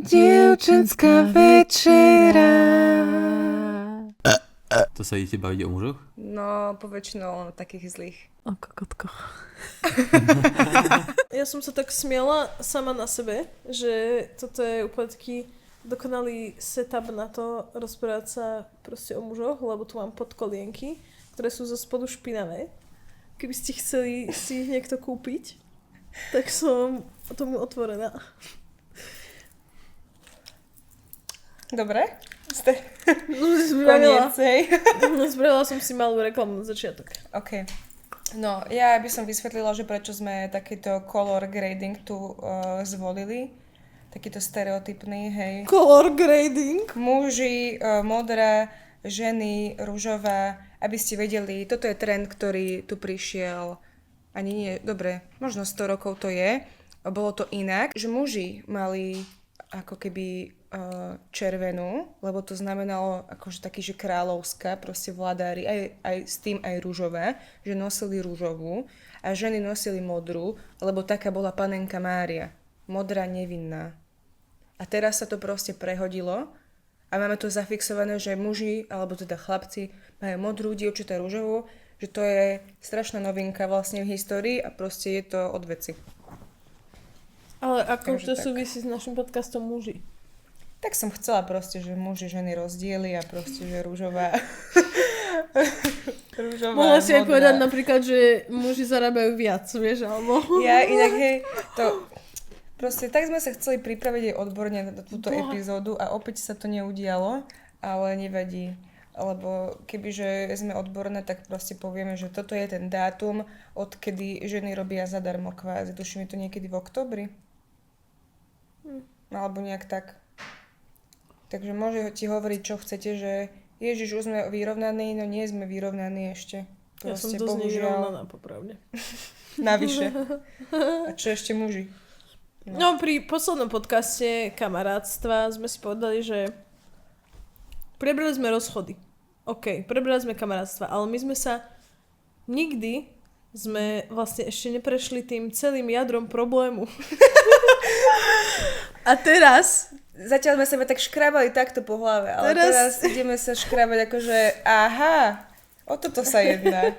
Dievčenská večera. To sa idete baviť o mužoch? No, poväčšinou o takých zlých. O kokotkoch. Ja som sa tak smiala sama na sebe, že toto je úplne taký dokonalý setup na to rozprávať sa proste o mužoch, lebo tu mám podkolienky, ktoré sú zo spodu špinavé. Keby ste chceli si ich niekto kúpiť, tak som tomu otvorená. Dobre? Ste Koniec, hej. Spravila som si malú reklamu na začiatok. OK. No, ja by som vysvetlila, že prečo sme takýto color grading tu zvolili. Takýto stereotypný, hej. Color grading? Muži, modré, ženy, ružová, aby ste vedeli, toto je trend, ktorý tu prišiel, ani nie, dobre, možno 100 rokov to je, bolo to inak, že muži mali ako keby červenú, lebo to znamenalo akože taký, že kráľovská, proste vládári, aj s tým aj rúžové, že nosili rúžovú a ženy nosili modrú, lebo taká bola panenka Mária, modrá nevinná. A teraz sa to proste prehodilo a máme to zafixované, že muži, alebo teda chlapci, majú modrú, dievčatá rúžovú, že to je strašná novinka vlastne v histórii a proste je to od veci. Ale ako Takže to tak. súvisí s našim podcastom muži? Tak som chcela proste, že muži, ženy rozdiely a proste, že rúžová. Rúžová, Mohla si aj modrá. povedať napríklad, že muži zarábajú viac, vieš, alebo... Ja inak, hej, to... Proste tak sme sa chceli pripraviť aj odborne na túto epizódu a opäť sa to neudialo, ale nevadí. Lebo kebyže sme odborné, tak proste povieme, že toto je ten dátum, odkedy ženy robia zadarmo kvázi. Tuším, je to niekedy v októbri. Alebo nejak tak. Takže môže ti hovoriť, čo chcete, že Ježiš, už sme vyrovnaní, no nie sme vyrovnaní ešte. Ja som Proste, dosť bohužiaľ, nevyrovnaná, popravde. navyše. A čo ešte muži? No, pri poslednom podcaste kamarátstva sme si povedali, že prebrali sme rozchody. OK, prebrali sme kamarátstva, ale my sme sa nikdy sme vlastne ešte neprešli tým celým jadrom problému. A teraz... Zatiaľ sme sebe tak škrábali takto po hlave, ale teraz ideme sa škrábať akože aha, o toto sa jedná.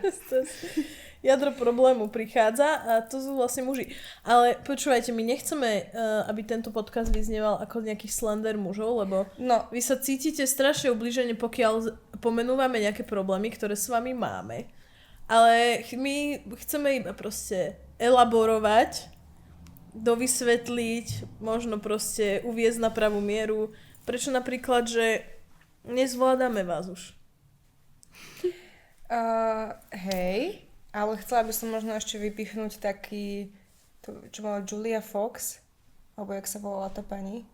Jadro problému prichádza a to sú vlastne muži. Ale počúvajte, my nechceme, aby tento podcast vyznieval ako nejakých slander mužov, lebo vy sa cítite strašne ublížene, pokiaľ pomenúvame nejaké problémy, ktoré s vami máme. Ale my chceme iba proste elaborovať, dovysvetliť, možno proste uviesť na pravú mieru. Prečo napríklad, že nezvládame vás už? Hej, ale chcela by som možno ešte vypichnúť taký, čo mala Julia Fox, alebo jak sa volala tá pani.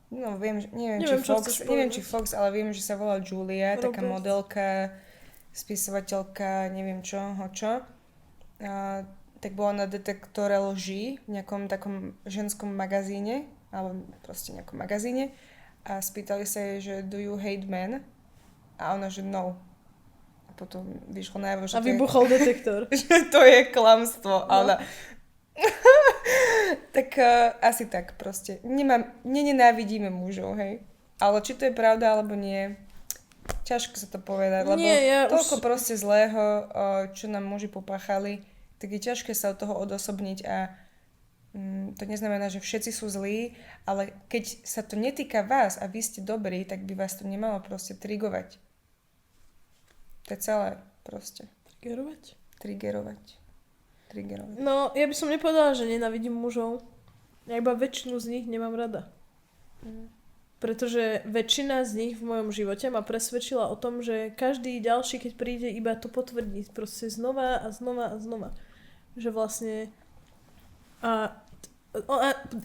No, neviem, či Fox, ale viem, že sa volala Julia, taká modelka, spisovateľka, neviem čo. Tak bola na detektore lží v nejakom takom ženskom magazíne, alebo proste nejakom magazíne a spýtali sa jej, že do you hate men? A ona, že no. A potom vyšlo najavo, že a vybuchol detektor. Že to je klamstvo. No. Ale... tak asi tak proste. Nenenávidíme mužov, hej. Ale či to je pravda, alebo nie, ťažko sa to povedať, lebo toľko proste zlého, čo nám muži popáchali, tak je ťažké sa od toho odosobniť a to neznamená, že všetci sú zlí, ale keď sa to netýka vás a vy ste dobrí, tak by vás to nemalo proste trigovať. To je celé proste. Triggerovať. No, ja by som nepovedala, že nenávidím mužov. Ja iba väčšinu z nich nemám rada. Pretože väčšina z nich v mojom živote ma presvedčila o tom, že každý ďalší, keď príde, iba to potvrdí. Proste znova a znova a znova. Že vlastne... A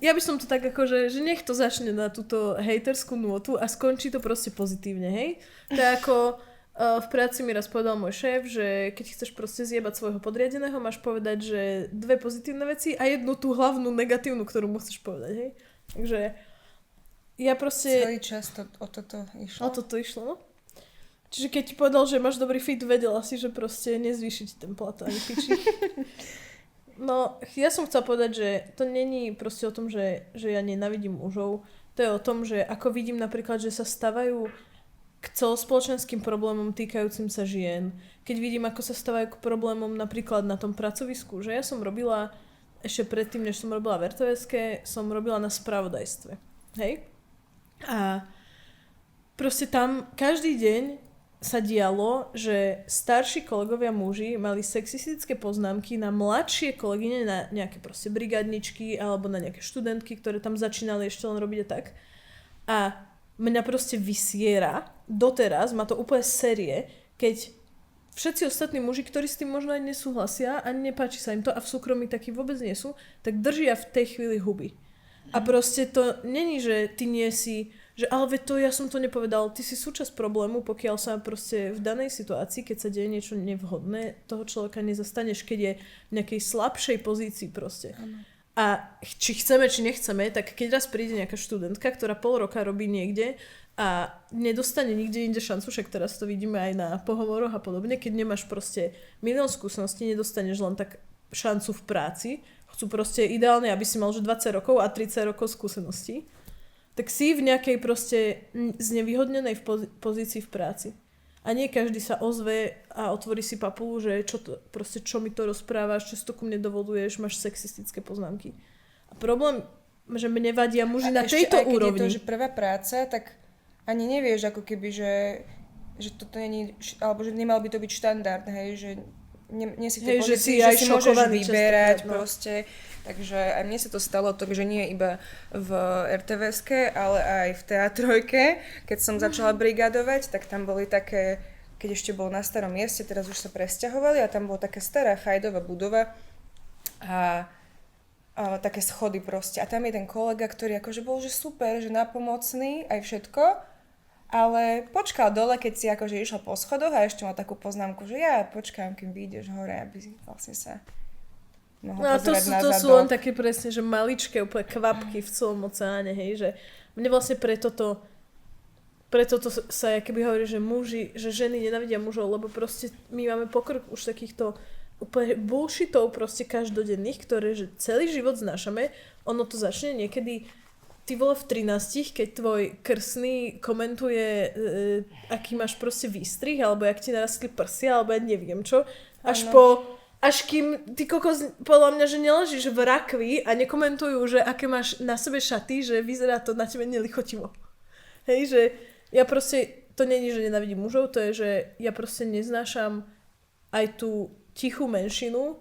ja by som to tak akože, že nech to začne na túto hejterskú nôtu a skončí to proste pozitívne, hej? To je ako v práci mi raz povedal môj šéf, že keď chceš proste zjebať svojho podriadeného, máš povedať, že 2 pozitívne veci a jednu tú hlavnú negatívnu, ktorú musíš povedať, hej? Takže ja proste... Celý čas o toto išlo? O toto išlo, no. Čiže keď ti povedal, že máš dobrý fit, vedela si, že proste nezvýšiť ten plat ani piči. No, ja som chcela povedať, že to není proste o tom, že ja nenávidím mužov. To je o tom, že ako vidím napríklad, že sa stavajú k celospoločenským problémom týkajúcim sa žien. Keď vidím, ako sa stavajú k problémom napríklad na tom pracovisku, že ja som robila, ešte predtým, než som robila v RTVSke, som robila na spravodajstve. Hej? A proste tam každý deň sa dialo, že starší kolegovia muži mali sexistické poznámky na mladšie kolegyne, na nejaké proste brigádničky alebo na nejaké študentky, ktoré tam začínali ešte len robiť a tak. A mňa proste vysiera, doteraz má to úplne série, keď všetci ostatní muži, ktorí s tým možno aj nesúhlasia a nepáči sa im to a v súkromí takí vôbec nie sú, tak držia v tej chvíli huby. A proste to není, že ty nie si, že ale veď to ja som to nepovedal, ty si súčasť problému, pokiaľ sa proste v danej situácii, keď sa deje niečo nevhodné, toho človeka nezastaneš, keď je v nejakej slabšej pozícii proste. A či chceme, či nechceme, tak keď raz príde nejaká študentka, ktorá pol roka robí niekde a nedostane nikde inde šancu, však teraz to vidíme aj na pohovoroch a podobne, keď nemáš proste milión skúseností, nedostaneš len tak šancu v práci, chcú proste ideálne, aby si mal už 20 rokov a 30 rokov skúseností, tak si v nejakej proste znevýhodnenej pozícii v práci. A nie každý sa ozve a otvorí si papulu, že čo mi to rozprávaš, čo si to ku mne dovoluješ, máš sexistické poznámky. A problém, že mne vadia muži na tejto úrovni. Keď je to, že prvá práca, tak ani nevieš, ako keby, že toto není, alebo že nemal by to byť štandard, hej, že nie si v tej pozícii, že si môžeš vyberať proste. Takže aj mne sa to stalo, že nie iba v RTVSke, ale aj v teatrojke. Keď som začala brigadovať, tak tam boli také, keď ešte bol na starom mieste, teraz už sa presťahovali a tam bola taká stará chajdová budova a také schody proste. A tam je ten kolega, ktorý akože bol že super, že napomocný, aj všetko, ale počkal dole, keď si akože išla po schodoch a ešte mal takú poznámku, že ja počkám, kým vyjdeš hore, aby si vlastne sa mohol pozerať na zadok. To sú len také presne, že maličké úplne kvapky v celom oceáne, hej, že mne vlastne preto to sa keby hovorí, že muži, že ženy nenávidia mužov, lebo proste my máme pokrok už takýchto úplne bullshitov proste každodenných, ktoré že celý život znášame, ono to začne niekedy ty vole v 13, keď tvoj krsný komentuje, aký máš proste výstrih, alebo jak ti narastli prsia, alebo ja neviem čo, až kým ty kokos, podľa mňa, že neležíš v rakvi a nekomentujú, že aké máš na sebe šaty, že vyzerá to na tebe nelichotivo. Hej, že ja proste, to nie je, že nenávidím mužov, to je, že ja proste neznášam aj tú tichú menšinu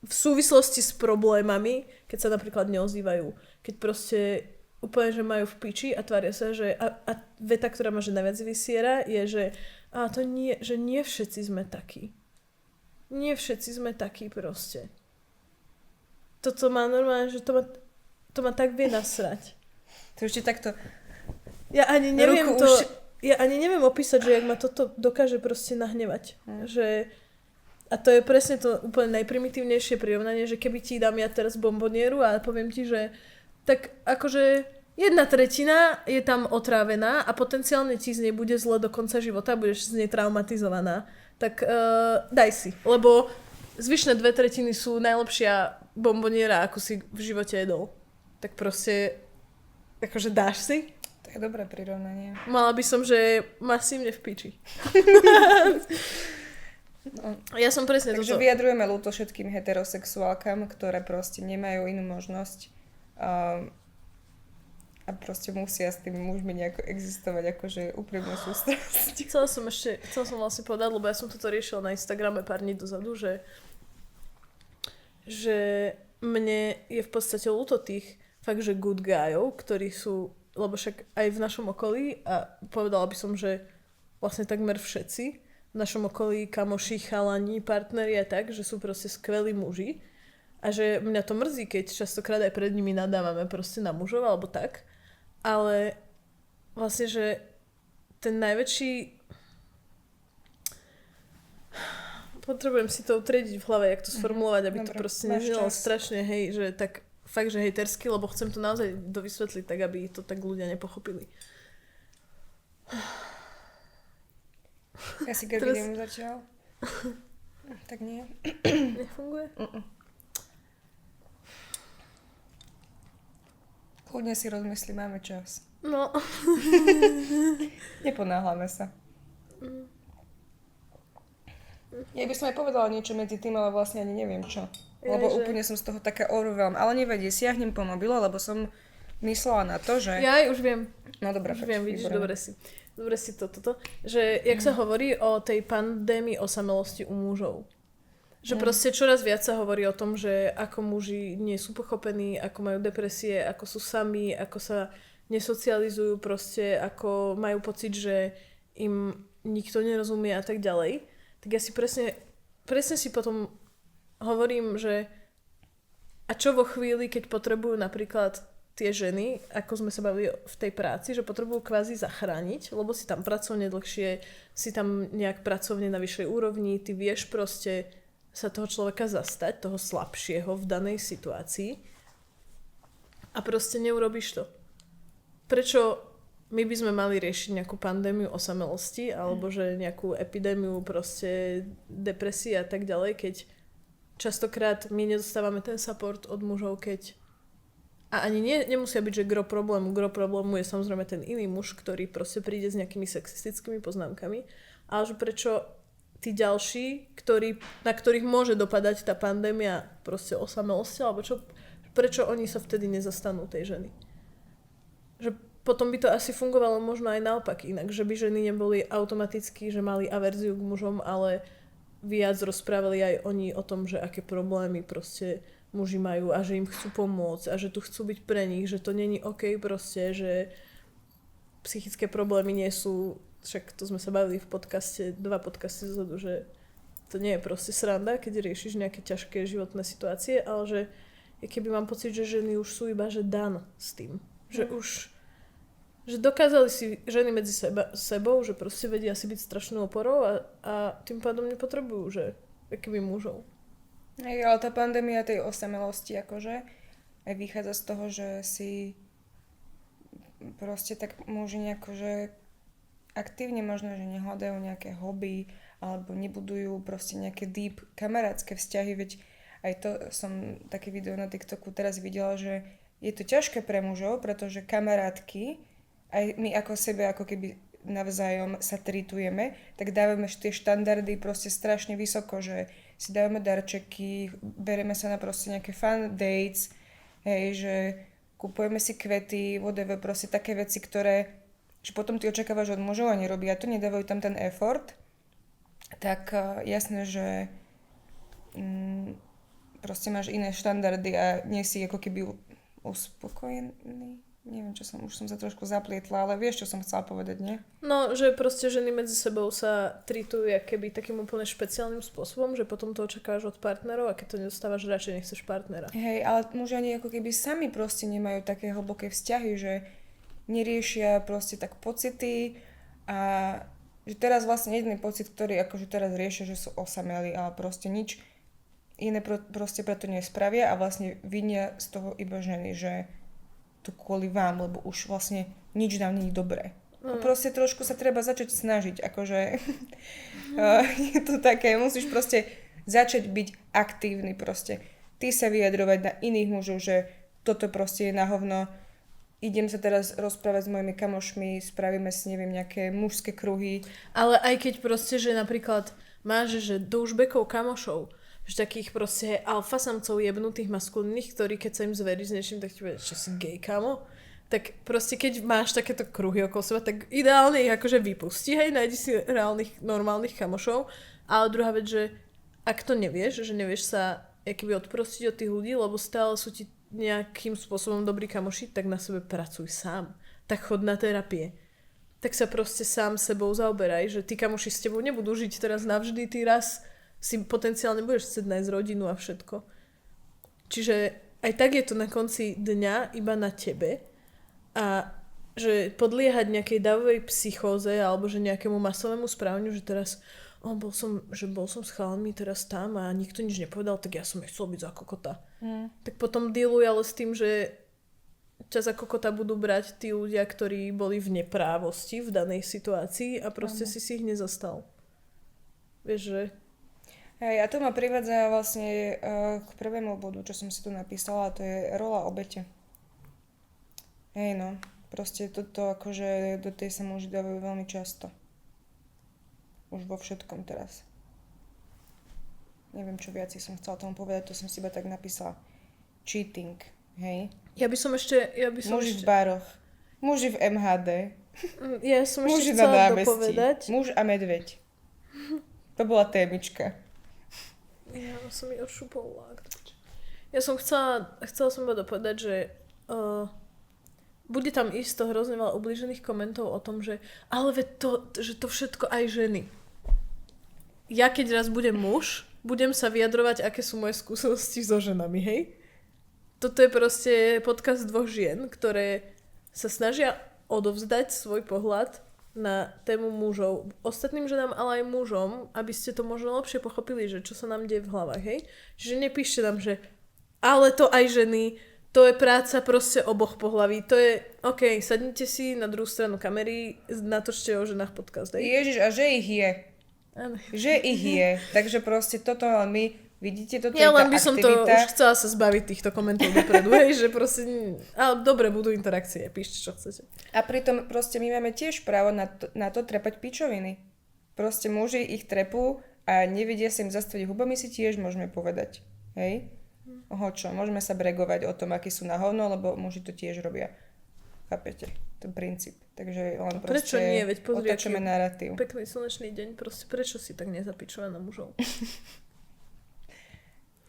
v súvislosti s problémami, keď sa napríklad neozývajú. Keď proste úplne, že majú v piči a tvária sa, že a veta, ktorá ma že najviac vysiera, je, že to nie, že nie všetci sme takí. Nie všetci sme takí proste. Toto má normálne, že to ma tak vie nasrať. To ešte takto Ja ani neviem opísať, že jak ma toto dokáže proste nahnevať. Že a to je presne to úplne najprimitívnejšie prirovnanie, že keby ti dám ja teraz bombonieru a poviem ti, že tak akože 1/3 je tam otrávená a potenciálne ti z nej bude zle do konca života, budeš z nej traumatizovaná, tak daj si. Lebo zvyšné 2/3 sú najlepšia bomboniera, ako si v živote jedol. Tak proste, akože dáš si? To je dobré prirovnanie. Mala by som, že masívne v piči. No. Ja som presne Takže toto. vyjadrujeme ľúto všetkým heterosexuálkam, ktoré proste nemajú inú možnosť a proste musia s tými mužmi nejako existovať, akože úprimnú sústrasť. Chcela som vlastne povedať, lebo ja som toto riešila na Instagrame pár dní dozadu, že mne je v podstate ľúto tých fakt, že good guyov, ktorí sú, lebo však aj v našom okolí, a povedala by som, že vlastne takmer všetci v našom okolí, kamoši, chalani, partneri a tak, že sú proste skvelí muži a že mňa to mrzí, keď častokrát aj pred nimi nadávame proste na mužov alebo tak, ale vlastne, že ten najväčší potrebujem si to utriediť v hlave, jak to sformulovať, aby to proste neznelo strašne, hej, že tak fakt, že hejtersky, lebo chcem to naozaj dovysvetliť tak, aby to tak ľudia nepochopili. Ja si Gerginiemu začal. Tak nie. Nefunguje? Kľudne si rozmyslí, máme čas. No. Neponáhľame sa. Ja by som aj povedala niečo medzi tým, ale vlastne ani neviem čo. Lebo úplne som z toho taká overwhelm. Ale nevadí, siahnem po mobile, lebo som myslela na to, že... Ja už viem. No dobré, Už viem, vidíš, dobre si toto. Že, jak sa hovorí o tej pandémii osamelosti u mužov. Že proste čoraz viac sa hovorí o tom, že ako muži nie sú pochopení, ako majú depresie, ako sú sami, ako sa nesocializujú proste, ako majú pocit, že im nikto nerozumie a tak ďalej. Tak ja si presne si potom hovorím, že a čo vo chvíli, keď potrebujú napríklad tie ženy, ako sme sa bavili v tej práci, že potrebujú kvázi zachrániť, lebo si tam pracovne dlhšie, si tam nejak pracovne na vyššej úrovni, ty vieš proste sa toho človeka zastať, toho slabšieho v danej situácii a proste neurobíš to. Prečo my by sme mali riešiť nejakú pandémiu osamelosti alebo že nejakú epidémiu proste depresie a tak ďalej, keď častokrát my nedostávame ten support od mužov, keď a ani nemusia byť, že gro problému je samozrejme ten iný muž, ktorý proste príde s nejakými sexistickými poznámkami, ale že prečo tí ďalší, na ktorých môže dopadať tá pandémia proste osamelosti, alebo prečo oni sa vtedy nezastanú tej ženy. Že potom by to asi fungovalo možno aj naopak inak, že by ženy neboli automaticky, že mali averziu k mužom, ale viac rozprávali aj oni o tom, že aké problémy proste muži majú a že im chcú pomôcť a že tu chcú byť pre nich, že to není OK proste, že psychické problémy nie sú, však to sme sa bavili v podcaste, 2 podcasty dozadu, že to nie je proste sranda, keď riešiš nejaké ťažké životné situácie, ale že keby mám pocit, že ženy už sú iba že done s tým. Že už že dokázali si ženy medzi sebou, že proste vedia si byť strašnou oporou a tým pádom nepotrebujú, že akými mužov. Hej, ale tá pandémia tej osamelosti akože aj vychádza z toho, že si proste tak muži nejako, že aktívne možno, že nehľadajú nejaké hobby alebo nebudujú proste nejaké deep kamarátske vzťahy, veď aj to som také video na TikToku teraz videla, že je to ťažké pre mužov, pretože kamarátky, aj my ako sebe, ako keby navzájom sa tritujeme, tak dávame tie štandardy proste strašne vysoko, že si dávame darčeky, bereme sa na proste nejaké fun dates, hej, že kupujeme si kvety, whatever, proste také veci, ktoré, že potom ty očakávaš od mužov a nerobia to, nedávajú tam ten effort, tak jasné, že proste máš iné štandardy a nie si ako keby uspokojený. Neviem, už som sa trošku zaplietla, ale vieš, čo som chcela povedať, nie? No, že proste ženy medzi sebou sa tritujú keby takým úplne špeciálnym spôsobom, že potom to očakávaš od partnerov a keď to nedostávaš, radšej nechceš partnera. Hej, ale muži ani ako keby sami proste nemajú také hlboké vzťahy, že neriešia proste tak pocity a že teraz vlastne jediný pocit, ktorý akože teraz riešia, že sú osamelí, ale proste nič iné proste preto nespravia a vlastne vinia z toho iba ženy, že to kvôli vám, lebo už vlastne nič nám nie je dobré. A proste trošku sa treba začať snažiť, akože je to také, musíš proste začať byť aktívny proste. Ty sa vyjadrovať na iných mužov, že toto proste je na hovno. Idem sa teraz rozprávať s mojimi kamošmi, spravíme si, neviem, nejaké mužské kruhy. Ale aj keď proste, že napríklad máš, že douchebagov kamošov, že takých proste alfa samcov jebnutých maskulínnych, ktorí keď sa im zveríš s niečím, tak ti povedia, že si gay, kamo. Tak proste keď máš takéto kruhy okolo seba, tak ideálne ich akože vypustí, hej, nájdi si reálnych, normálnych kamošov. Ale druhá vec, že ak to nevieš, že nevieš sa keby odprostiť od tých ľudí, lebo stále sú ti nejakým spôsobom dobrí kamoši, tak na sebe pracuj sám. Tak chod na terapie. Tak sa proste sám sebou zaoberaj, že tí kamoši s tebou nebudú žiť teraz navždy, ty raz si potenciálne budeš chcieť nájsť rodinu a všetko. Čiže aj tak je to na konci dňa iba na tebe a že podliehať nejakej davovej psychóze alebo že nejakému masovému správaniu, že teraz bol som s chalami teraz tam a nikto nič nepovedal, tak ja som nechcel byť za kokota. Tak potom dealuj ale s tým, že ťa za kokota budú brať tí ľudia, ktorí boli v neprávosti v danej situácii a proste si ich nezastal. Vieš, že Hej, a to ma privádza vlastne k prvému bodu, čo som si tu napísala, a to je rola obete. Hej no, proste toto akože do tej sa muži dávajú veľmi často. Už vo všetkom teraz. Neviem, čo viac som chcela tomu povedať, to som si iba tak napísala. Cheating, hej? Ja by som ešte... Muži v baroch, muži v MHD, Ja som muži ešte na chcela námestí, dopovedať. muž a medveď. To bola témička. Ja som mi odšupovala. Ja som chcela som iba dopovedať, že bude tam isto hrozne veľa ublížených komentov o tom, že ale že to všetko aj ženy. Ja keď raz budem muž, budem sa vyjadrovať, aké sú moje skúsenosti so ženami, hej? Toto je proste podcast dvoch žien, ktoré sa snažia odovzdať svoj pohľad na tému mužov. Ostatným ženám, ale aj mužom, aby ste to možno lepšie pochopili, že čo sa nám deje v hlavách, hej? Čiže nepíšte nám, že ale to aj ženy, to je práca proste oboch pohlaví. To je, OK, sadnite si na druhú stranu kamery, natočte o ženách podcast, hej? Ježiš, a že ich je. Áno. Že ich je. Takže proste toto my, vidíte, toto Ja je tá len by som to aktivita. už chcela sa zbaviť týchto komentov dopredu, hej, že proste, ale dobre, budú interakcie, píšte, čo chcete. A pritom proste my máme tiež právo na to trepať pičoviny. Proste muži ich trepú a nevedia sa im zastaviť hubami, si tiež môžeme povedať. Hej? Čo? Môžeme sa bregovať o tom, akí sú na hovno, lebo muži to tiež robia. Chápete? Ten princíp. Takže len proste Prečo nie? Veď pozri, otáčame narratív. pekný slnečný deň, proste prečo si tak nezapičovať na mužov?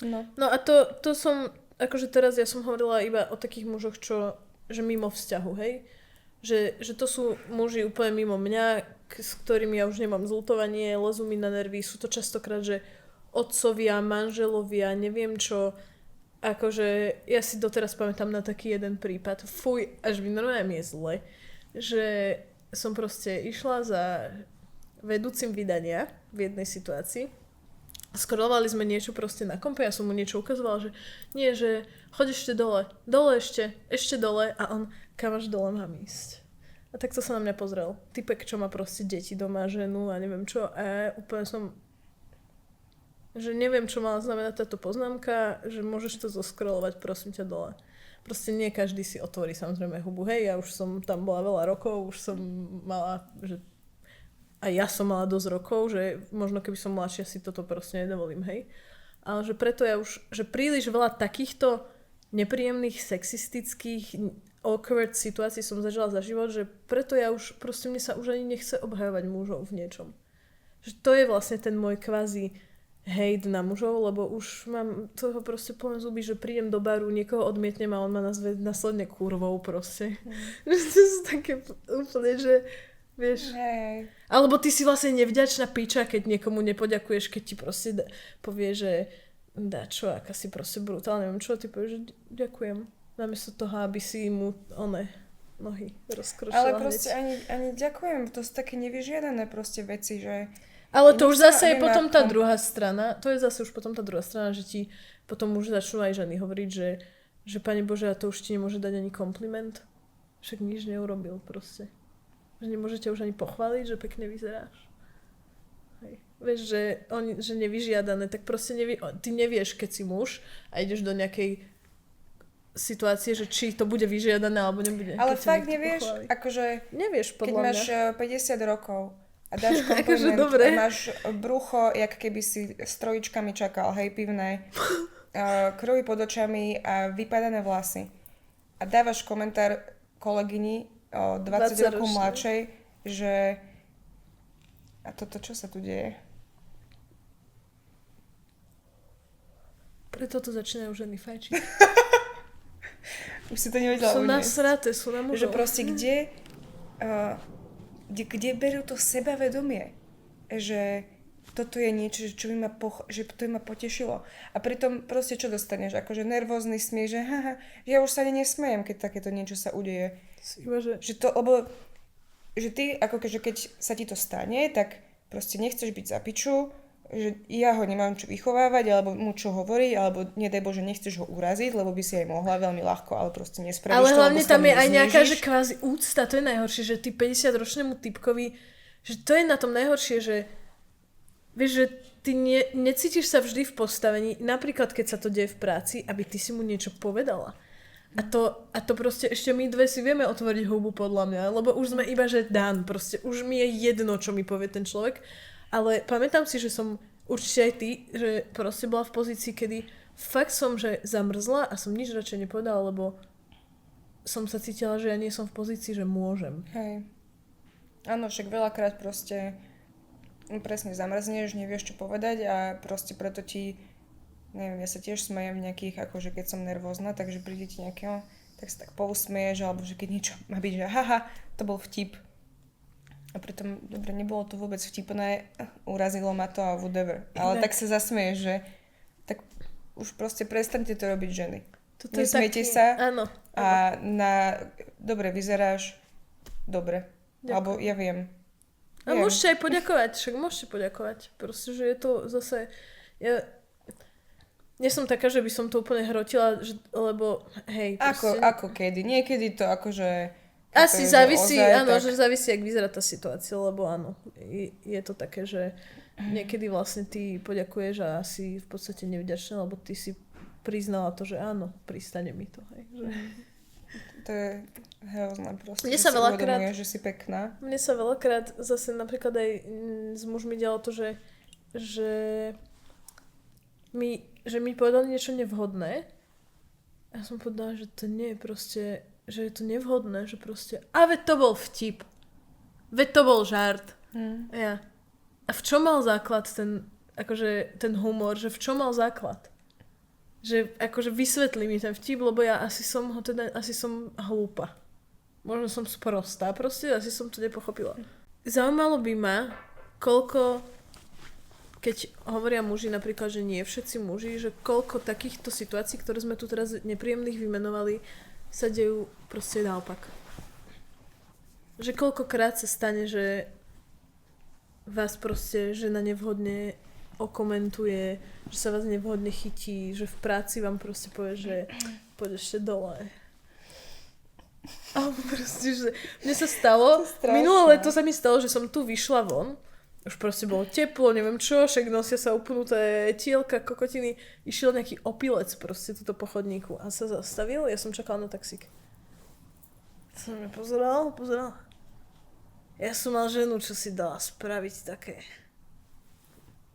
No a to som, akože teraz ja som hovorila iba o takých mužoch, že mimo vzťahu, hej? Že to sú muži úplne mimo mňa, s ktorými ja už nemám zľutovanie, lezú mi na nervy, sú to častokrát, že otcovia, manželovia, neviem čo, akože ja si doteraz pamätám na taký jeden prípad, fuj, až mi normálne je zle, že som proste išla za vedúcim vydania v jednej situácii. Skrolovali sme niečo proste na kompe, ja som mu niečo ukazovala, že nie, že choď ešte dole ešte dole a on, kam až dole mám ísť. A takto sa na mňa pozrel. Typek, čo má proste deti doma, ženu a neviem čo a úplne som, že neviem, čo mala znamenať táto poznámka, že môžeš to zoskrolovať, prosím ťa, dole. Proste nie každý si otvorí samozrejme hubu. Hej, ja už som tam bola veľa rokov, už som mala, že a ja som mala dosť rokov, že možno keby som mladšia si toto proste nedovolím, hej. Ale že preto ja už, že príliš veľa takýchto nepríjemných, sexistických, awkward situácií som zažila za život, že preto ja už, proste mne sa už ani nechce obhajovať mužov v niečom. Že to je vlastne ten môj kvázi hejt na mužov, lebo už mám toho proste plné zuby, že prídem do baru, niekoho odmietnem a on ma nazve následne kurvou proste. Že to sú také úplne, že vieš. Hej. Alebo ty si vlastne nevďačná piča, keď niekomu nepoďakuješ, keď ti proste povie, že dačo, aká si proste brutálne, neviem čo, ty povieš, že ďakujem. Namiesto toho, aby si mu nohy rozkročila. Ale proste ani ďakujem, to sú také nevyžiadané proste veci, že... Ale to už zase je nemá potom tá druhá strana, že ti potom už začnú aj ženy hovoriť, že Pane Bože, a to už ti nemôže dať ani kompliment. Však nič neurobil proste. Že nemôžete už ani pochváliť, že pekne vyzeráš. Hej. Vieš, že nevyžiadané, tak proste ty nevieš, keď si muž a ideš do nejakej situácie, že či to bude vyžiadané alebo nebude. Ale fakt nevieš, pochváli. Akože nevieš, keď podľa máš mňa. 50 rokov a dáš Akože kompliment dobre. a máš brucho, jak keby si s trojičkami čakal, hej, pivné, krvy pod očami a vypadané vlasy. A dávaš komentár kolegyni o 20 rokov mladšej, že a toto čo sa tu deje? Preto to začínajú ženy fajčiť. Už si to nevedela Sú uniesť. nasraté, sú na mužov. Že proste kde berú to sebavedomie, že toto je niečo, čo by že to by ma potešilo. A pritom proste čo dostaneš? Akože nervózny smiech, že ja už sa ani nesmejem, keď takéto niečo sa udeje. Že to, lebo že ty, ako keď sa ti to stane, tak proste nechceš byť za piču, že ja ho nemám čo vychovávať, alebo mu čo hovoriť, alebo nedaj Bože, nechceš ho uraziť, lebo by si aj mohla veľmi ľahko, ale proste nespravíš ale to, hlavne tam je aj nejaká, znížiš. že kvázi úcta, to je najhoršie, že ty 50-ročnému typkovi, že to je na tom najhoršie, že vieš, že ty necítiš sa vždy v postavení, napríklad keď sa to deje v práci, aby ty si mu niečo povedala. A to proste ešte my dve si vieme otvoriť hubu podľa mňa, lebo už sme iba, že done, proste už mi je jedno, čo mi povie ten človek, ale pamätám si, že som určite aj ty, že proste bola v pozícii, kedy fakt som, že zamrzla a som nič radšej nepovedala, lebo som sa cítila, že ja nie som v pozícii, že môžem. Hej. Áno, však veľakrát proste presne zamrzneš, nevieš čo povedať a proste preto ti, neviem, ja sa tiež smejem v nejakých, akože keď som nervózna, takže príde ti nejakého, tak sa tak pousmieš, alebo že keď niečo má byť, že haha, to bol vtip. A pritom, dobre, nebolo to vôbec vtipné, urazilo ma to a whatever. Ale tak sa zasmieš, že tak už proste prestaňte to robiť ženy. Toto nesmiete sa áno. a dobre vyzeráš, dobre. Ďakujem. Alebo ja viem. A môžete aj poďakovať, však môžete poďakovať. Proste, že je to zase... Ja nie som taká, že by som to úplne hrotila, lebo hej... Proste... Ako kedy? Niekedy to akože... Asi závisí, ozaj, áno, tak... že závisí, jak vyzerá tá situácia, lebo áno, je to také, že niekedy vlastne ty poďakuješ a asi v podstate nevďačná, lebo ty si priznala to, že áno, pristane mi to, hej. Že... To je hrozné proste, mne že sa si veľakrát, uvedomuješ, že si pekná. Mne sa veľakrát zase napríklad aj s mužmi dialo to, že mi povedali niečo nevhodné a ja som povedala, že to nie je proste, že je to nevhodné, že proste, a veď to bol vtip, veď to bol žart. Ja. A v čom mal základ ten humor, že v čom mal základ? Že akože vysvetlí mi ten vtip, lebo ja asi som hlúpa. Možno som sprostá, proste asi som to nepochopila. Zaujímalo by ma, koľko, keď hovoria muži napríklad, že nie všetci muži, že koľko takýchto situácií, ktoré sme tu teraz nepríjemných vymenovali, sa dejú proste naopak. Že koľkokrát sa stane, že vás proste žena nevhodne okomentuje, že sa vás nevhodne chytí, že v práci vám proste povie, že poď ešte dole. A proste, že mne sa stalo, minulé leto sa mi stalo, že som tu vyšla von, už proste bolo teplo, neviem čo, však nosia sa upnuté tielka, kokotiny, išiel nejaký opilec proste túto po chodníku a sa zastavil, ja som čakala na taxík. Som mi pozeral. Ja som mal ženu, čo si dala spraviť také.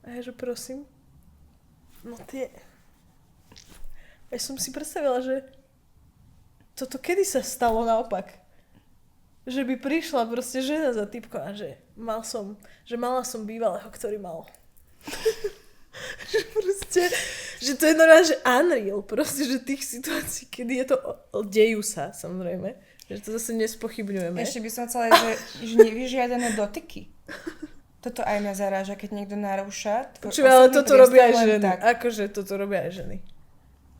A ja, že prosím. No tie... Ja som si predstavila, že toto kedy sa stalo naopak? Že by prišla proste žena za typko a že mala som bývalého, ktorý mal. Že proste, že to je normálne, že unreal. Proste, že tých situácií, kedy je to... Dejú sa, samozrejme. Že to zase nespochybňujeme. Ešte by som chcela, že nevyžiadané dotyky. Toto aj mňa zaráža, keď niekto narúša. Ale toto robia aj ženy. Akože toto robia aj ženy.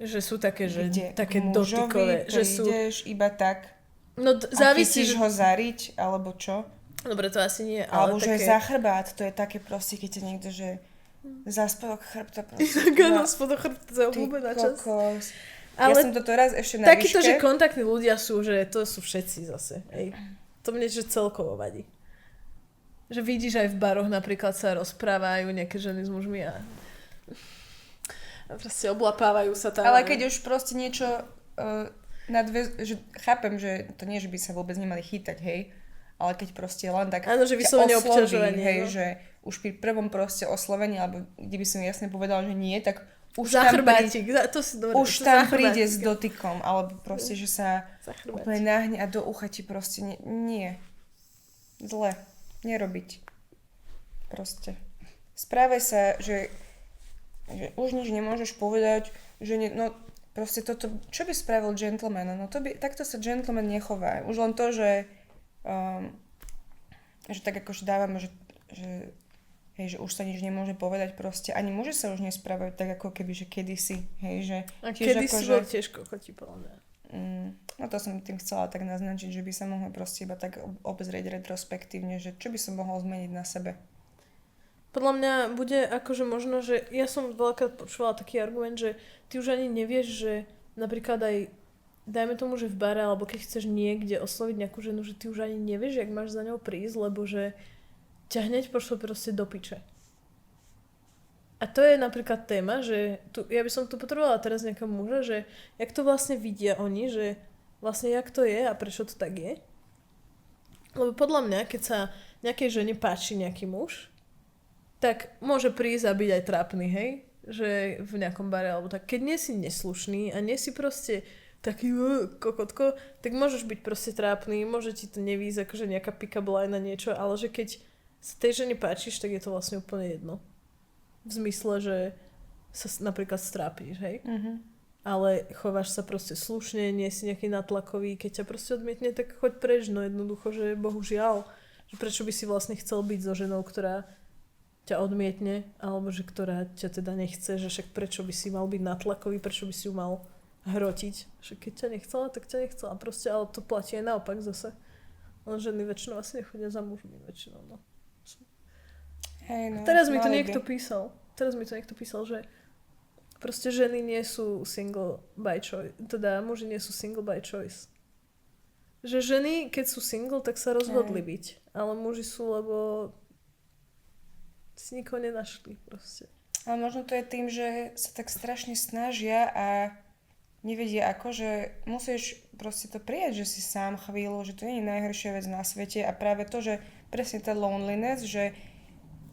Že sú také, že také dotykové. Že sú... ideš iba tak no, závisí, a chytíš ho zariť, alebo čo? Dobre, to asi nie. Alebo také... že za chrbát, to je také proste, keď ťa niekto, že za spodok chrbta proste. Áno, spodok chrbta za obľúbená časť. Ale ja som toto raz ešte na takýto, výške. že kontaktní ľudia sú, že to sú všetci zase. Ej. To mne, že celkovo vadí. Že vidíš aj v baroch napríklad sa rozprávajú nejaké ženy s mužmi a proste oblapávajú sa tam. Ale keď už proste niečo že chápem, že to nie, že by sa vôbec nemali chytať, hej, ale keď proste len tak áno, že vyslovene obťažovanie, hej, no. Že už pri prvom proste oslovení, alebo kde by som jasne povedala, že nie, tak už za tam chrbátik, to si dobre, už tam príde s dotykom, alebo proste, že sa úplne nahne a do ucha ti proste nie. Zle. Nerobiť. Proste. Správaj sa, že už nič nemôžeš povedať, že no proste toto, čo by spravil gentleman? No takto sa gentleman nechová. Už len to, že tak akože dávame, že už sa nič nemôže povedať proste. Ani muži sa už nesprávajú tak ako keby, že kedysi. Hej, že a kedysi bol tiež kokotí podľa mňa. No to som tým chcela tak naznačiť, že by sa mohla proste iba tak obzrieť retrospektívne, že čo by som mohol zmeniť na sebe. Podľa mňa bude akože možno, že ja som veľakrát počúvala taký argument, že ty už ani nevieš, že napríklad aj dajme tomu, že v bare, alebo keď chceš niekde osloviť nejakú ženu, že ty už ani nevieš, jak máš za ňou prísť, lebo že ťa hneď pošlo proste do piče. A A to je napríklad téma, že ja by som tu potrebovala teraz nejakého muža, že jak to vlastne vidia oni, že vlastne jak to je a prečo to tak je. Lebo podľa mňa, keď sa nejakej žene páči nejaký muž, tak môže prísť a byť aj trápny, hej? Že v nejakom bare alebo tak. Keď nie si neslušný a nie si proste taký kokotko, tak môžeš byť proste trápny, môže ti to nevísť akože nejaká pick-up line na niečo, ale že keď sa tej žene páčiš, tak je to vlastne úplne jedno. V zmysle, že sa napríklad strápiš, hej? Ale chováš sa proste slušne, nie si nejaký natlakový, keď ťa proste odmietne, tak choď preč, no jednoducho, že bohužiaľ, že prečo by si vlastne chcel byť so ženou, ktorá ťa odmietne, alebo že ktorá ťa teda nechce, že však prečo by si mal byť natlakový, prečo by si ju mal hrotiť, že keď ťa nechcela, tak ťa nechcela proste, ale to platí aj naopak zase. Len ženy väčšinou asi nechodia za mužmi väčšinou, no. Hej, no, Teraz mi to mali niekto by. písal, že proste ženy nie sú single by choice, teda muži nie sú single by choice. Že ženy, keď sú single, tak sa rozhodli byť, ale muži sú, lebo si nikoho nenašli proste. Ale možno to je tým, že sa tak strašne snažia a nevedia ako, že musíš proste to prijať, že si sám chvíľu, že to nie je najhoršia vec na svete a práve to, že presne tá loneliness, že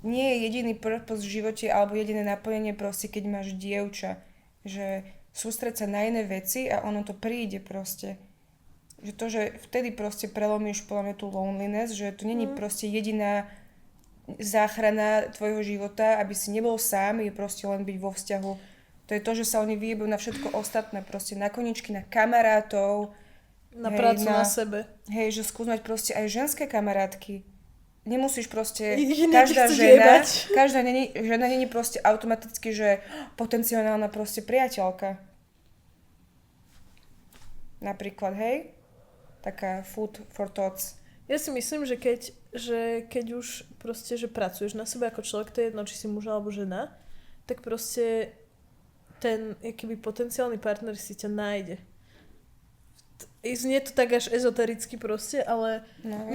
nie je jediný purpose v živote alebo jediné naplnenie proste, keď máš dievča. Že sústreť sa na iné veci a ono to príde proste. Že to, že vtedy proste prelomíš podľa mňa tú loneliness, že to není proste jediná záchrana tvojho života, aby si nebol sám, je proste len byť vo vzťahu. To je to, že sa oni vyjebujú na všetko ostatné, proste na koničky, na kamarátov. Na prácu na sebe. Hej, že skúsmať proste aj ženské kamarátky. Nemusíš proste, Ich každá nechceš žena, jebať. žena není proste automaticky, že potenciálna proste priateľka. Napríklad, hej? Taká food for thoughts. Ja si myslím, že keď už proste, že pracuješ na sebe ako človek, to je jedno, či si muž alebo žena, tak proste ten akýby potenciálny partner si ťa nájde. Znie to tak až ezotericky proste, ale No,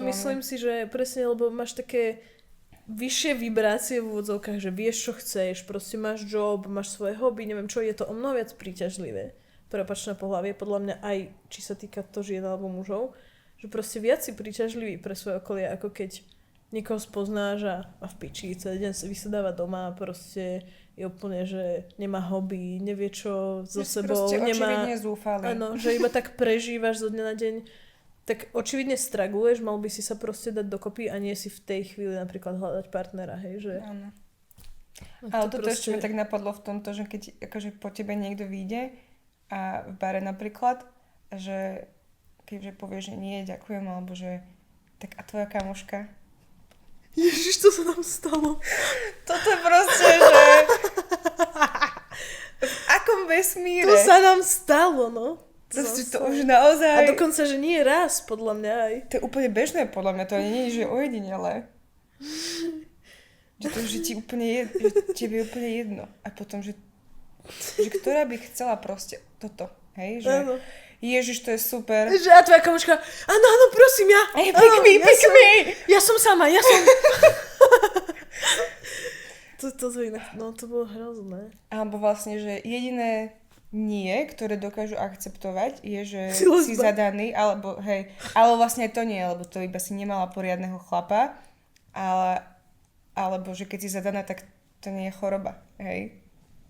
myslím si, že presne, lebo máš také vyššie vibrácie v úvodzovkách, že vieš, čo chceš, proste máš job, máš svoje hobby, neviem čo, je to o mnoho viac príťažlivé pre opačné pohlavie, podľa mňa aj, či sa týka to žien alebo mužov, že proste viac si príťažlivý pre svoje okolie, ako keď niekoho spoznáš a v piči, celý deň sa vysedáva doma a proste je úplne, že nemá hobby, nevie čo so sebou, nemá... Očividne zúfalý. Áno, že iba tak prežívaš zo dňa na deň, tak očividne straguješ, mal by si sa proste dať dokopy a nie si v tej chvíli napríklad hľadať partnera, hej, že... Áno. No Ale toto ešte mi tak napadlo v tomto, že keď akože po tebe niekto vyjde a v bare napríklad, že keďže povie, že nie, ďakujem, alebo že tak a tvoja kamoška? Ježiš, to sa nám stalo. Toto je proste, že... V akom vesmíre? To sa nám stalo, no. To už naozaj... A dokonca, že nie raz, podľa mňa aj. To je úplne bežné, podľa mňa. To ani nie je, že ojedinele. Že to, že ti úplne že tebe je úplne jedno. A potom, že ktorá by chcela proste toto, hej? Že Áno. Ježiš, to je super. Že a tvoja kamoška, áno, prosím, ja. Hey, pick me. Ja som sama, ja som... to inak, no to bolo hrozné. Alebo vlastne, že jediné nie, ktoré dokážu akceptovať, je, že Si si zadaný, alebo hej, alebo vlastne to nie, lebo to iba si nemala poriadneho chlapa, alebo že keď si zadaná, tak to nie je choroba, hej.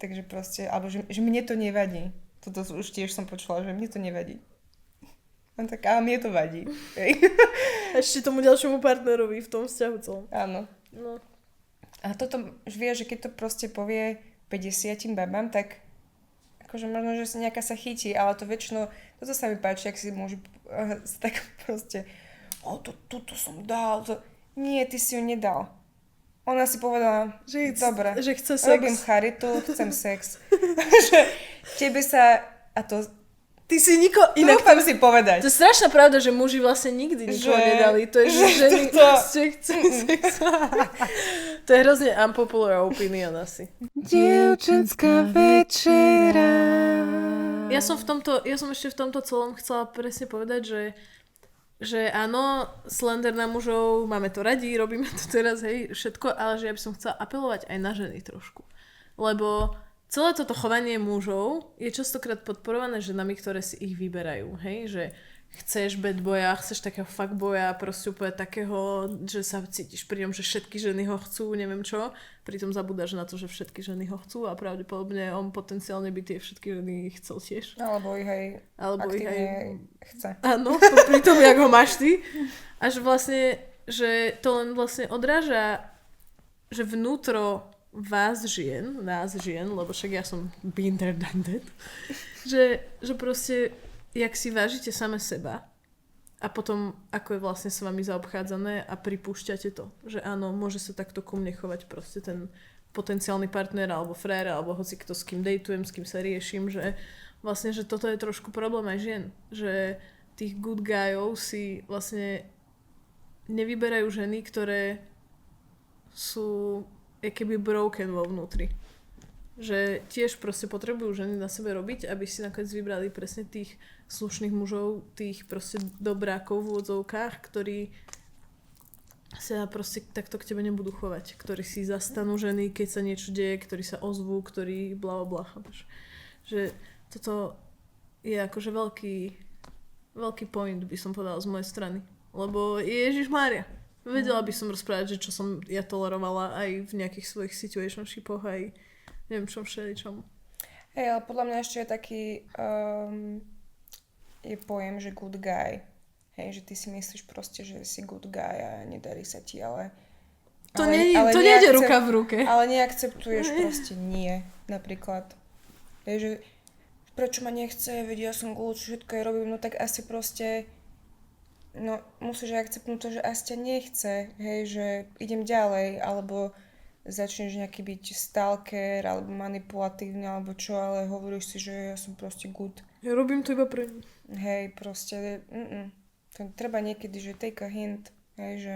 Takže proste, alebo že mne to nevadí. Toto už tiež som počula, že mne to nevadí. On tak, ale mne to vadí, hej. Ešte tomu ďalšiemu partnerovi v tom vzťahu celom. Áno. No. A toto, vieš, že keď to proste povie 50 babám, tak akože možno, že si nejaká sa chytí, ale to väčšinou, toto sa mi páči, ak si môžu tak proste, toto som dal, nie, ty si ju nedal. Ona si povedala, dobre, že chce sex. Robím charitu, chcem sex. Že tebe sa, a to, Ty si inak trúfam si povedať. To je strašná pravda, že muži vlastne nikdy nikoho nedali. To je, že ženy proste chcú sex. To je hrozne unpopular opinion asi. Dievčenská večera. Ja som ešte v tomto celom chcela presne povedať, že áno, slender na mužov, máme to radi, robíme to teraz, hej, všetko, ale že ja by som chcela apelovať aj na ženy trošku. Lebo celé toto chovanie mužov je častokrát podporované ženami, ktoré si ich vyberajú, hej, že chceš bad boya, chceš takého fuckboya, proste úplne takého, že sa cítiš pri ňom, že všetky ženy ho chcú, neviem čo, pritom zabúdaš na to, že všetky ženy ho chcú a pravdepodobne on potenciálne by tie všetky ženy chcel tiež. Alebo ich aj aktívne chce. Áno, pri tom, jak ho máš ty. A že vlastne, že to len vlastne odráža, že vnútro nás žien, lebo však ja som been there, done that, že proste jak si vážite same seba a potom ako je vlastne s vami zaobchádzané a pripúšťate to, že áno, môže sa takto ku mne chovať proste ten potenciálny partner alebo frér, alebo hoci kto, s kým dejtujem, s kým sa riešim, že vlastne, že toto je trošku problém aj žien, že tých good guyov si vlastne nevyberajú ženy, ktoré sú keby broken vo vnútri. Že tiež proste potrebujú ženy na sebe robiť, aby si nakoniec vybrali presne tých slušných mužov, tých proste dobrákov v úvodzovkách, ktorí sa proste takto k tebe nebudú chovať, ktorí si zastanú ženy, keď sa niečo deje, ktorí sa ozvú, ktorí blablabla, chápeš. Že toto je akože veľký point, by som povedala z mojej strany. Lebo Ježišmária, vedela by som rozprávať, že čo som ja tolerovala aj v nejakých svojich situationshipoch, aj neviem čom všeličom. Hej, ale podľa mňa ešte je taký je pojem, že good guy. Hej, že ty si myslíš proste, že si good guy a nedarí sa ti, ale... To nejde ruka v ruke. Ale neakceptuješ proste nie, napríklad. Hej, že prečo ma nechce, veď ja som good, všetko ja robím, no tak asi proste... No, musíš akceptnúť to, že asi ťa nechce, hej, že idem ďalej, alebo začneš nejaký byť stalker, alebo manipulatívny, alebo čo, ale hovoríš si, že ja som proste good. Ja robím to iba pre... Hej, proste, to treba niekedy, že take a hint, hej, že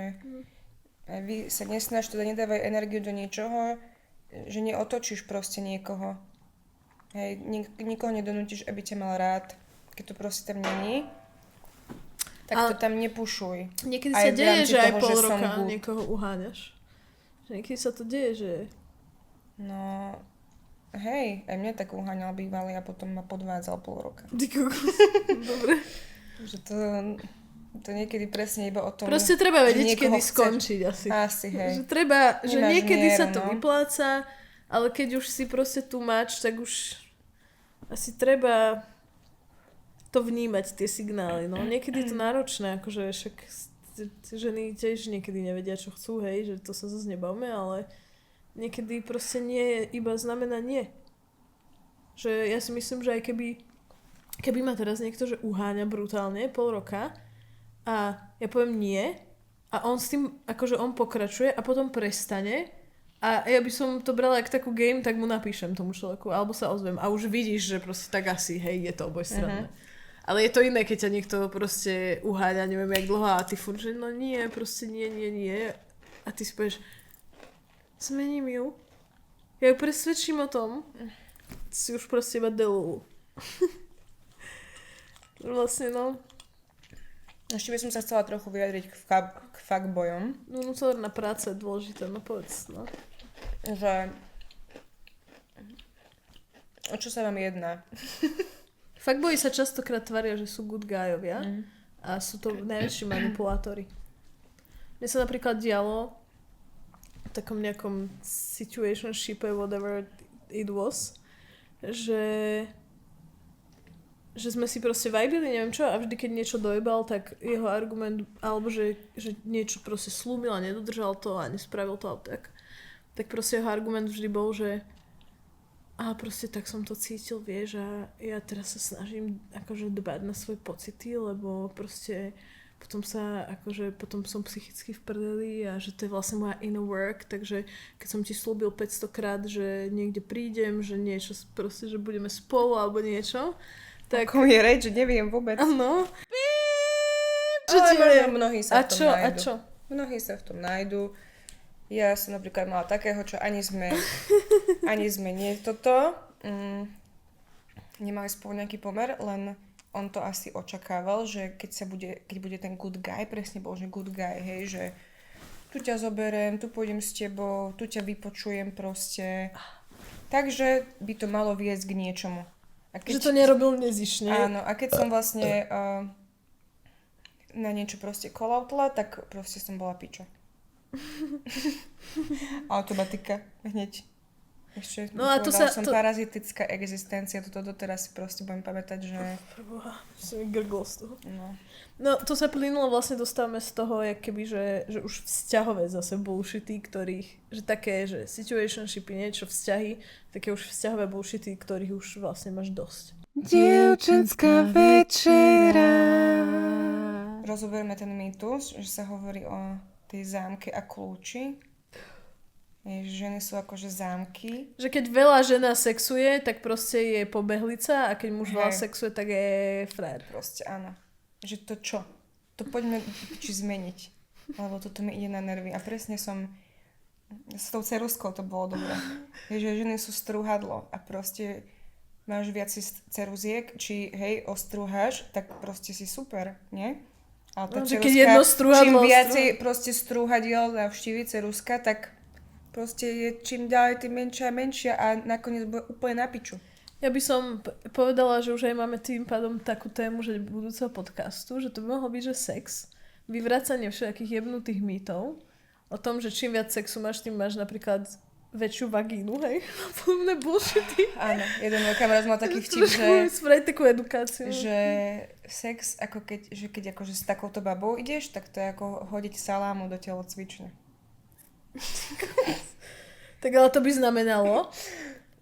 vy sa nesnaž, teda nedávaj energiu do niečoho, že neotočíš proste niekoho. Hej, nikoho nedonútiš, aby ťa mal rád, keď to proste tam není. Tak to tam nepušuj. Niekedy sa deje, že aj pol roka niekoho uháňaš. Niekedy sa to deje, že... No, hej, aj mňa tak uháňal bývalý a potom ma podvádzal pol roka. Dobre. Že to niekedy presne iba o tom... Proste treba vedieť, kedy skončiť asi. Asi, hej. Že treba, že niekedy mieru, sa to vypláca, ale keď už si proste tu máč, tak už asi treba to vnímať, tie signály. No, niekedy je to náročné, akože však ženy tiež niekedy nevedia, čo chcú, hej, že to sa zase nebavme, ale niekedy proste nie iba znamená nie. Že ja si myslím, že aj keby ma teraz niekto, že uháňa brutálne pol roka a ja poviem nie a on s tým, akože on pokračuje a potom prestane a ja by som to brala ako takú game, tak mu napíšem tomu človeku alebo sa ozvem a už vidíš, že proste tak asi, hej, je to obojstranné. Ale je to iné, keď ťa niekto proste uháňa, neviem jak dlho a ty furt, že no nie, proste nie. A ty si povieš, zmením ju. Ja ju presvedčím o tom, si už proste iba delulu. Vlastne no. Ešte by som sa chcela trochu vyjadriť k fuckboyom. No vnútorná práca je dôležitá, no povedz, no. Že... O čo sa vám jedná? Fuckboyi sa častokrát tvária, že sú good guyovia a sú to najväčší manipulátori. Mne sa napríklad dialo v takom nejakom situationshipe, whatever it was, že sme si proste vibili, neviem čo, a vždy, keď niečo dojebal, tak jeho argument, alebo že niečo proste slúbil a nedodržal to a nespravil to, tak proste jeho argument vždy bol, že a proste tak som to cítil, vieš, a ja teraz sa snažím akože dbať na svoje pocity, lebo proste potom som psychicky v prdeli a že to je vlastne moja inner work, takže keď som ti slúbil 500 krát, že niekde prídem, že niečo proste, že budeme spolu alebo niečo, tak... Ako je reč, že neviem vôbec. Áno. Ale mnohí sa v tom nájdu. A čo? Mnohí sa v tom nájdu. Ja som napríklad mala takého, čo ani sme nie toto. Nemali spolu nejaký pomer, len on to asi očakával, že keď bude ten good guy, presne bol, že good guy, hej, že tu ťa zoberiem, tu pôjdem s tebou, tu ťa vypočujem proste. Takže by to malo viesť k niečomu. A Že to nerobil nezišne. Áno, a keď som vlastne na niečo proste call-outla, tak proste som bola piča. Automatika, hneď. Ešte No a to sa... som parazitická existencia, toto doteraz si proste budem pamätať, že... Preboha, som mi grgol z toho. No. To sa plynulo vlastne dostávame z toho, jak keby, že už vzťahové zase bullshity, ktorých, že také, že situationshipy, niečo vzťahy, také už vzťahové bullshity, ktorých už vlastne máš dosť. Dievčenská večera. Rozoberieme ten mýtus, že sa hovorí o tej zámke a kľúči. Že ženy sú akože zámky. Že keď veľa žena sexuje, tak proste je pobehlica a keď muž veľa sexuje, tak je frajer. Proste áno. Že to čo? To poďme zmeniť. Lebo toto mi ide na nervy. A presne som... S tou ceruzkou to bolo dobré. Že ženy sú strúhadlo a proste máš viac ceruziek, či hej, ostrúhaš, tak proste si super, nie? Ale tá keď jedno strúhadlo... Čím viacej proste strúhadiel navštívi ceruzka, tak proste je čím ďalej, tým menšia a menšia a nakoniec bude úplne na piču. Ja by som povedala, že už aj máme tým pádom takú tému, že budúceho podcastu, že to by mohol byť, že sex, vyvracanie všetkých jebnutých mýtov o tom, že čím viac sexu máš, tým máš napríklad väčšiu vagínu, hej? Podobné bullshity. Áno, jeden môj kamarát mal taký vtip, že... Spraviť takú edukáciu. Že sex, ako keď akože s takouto babou ideš, tak to je ako hodiť salámu do telocvične. Tak ale to by znamenalo,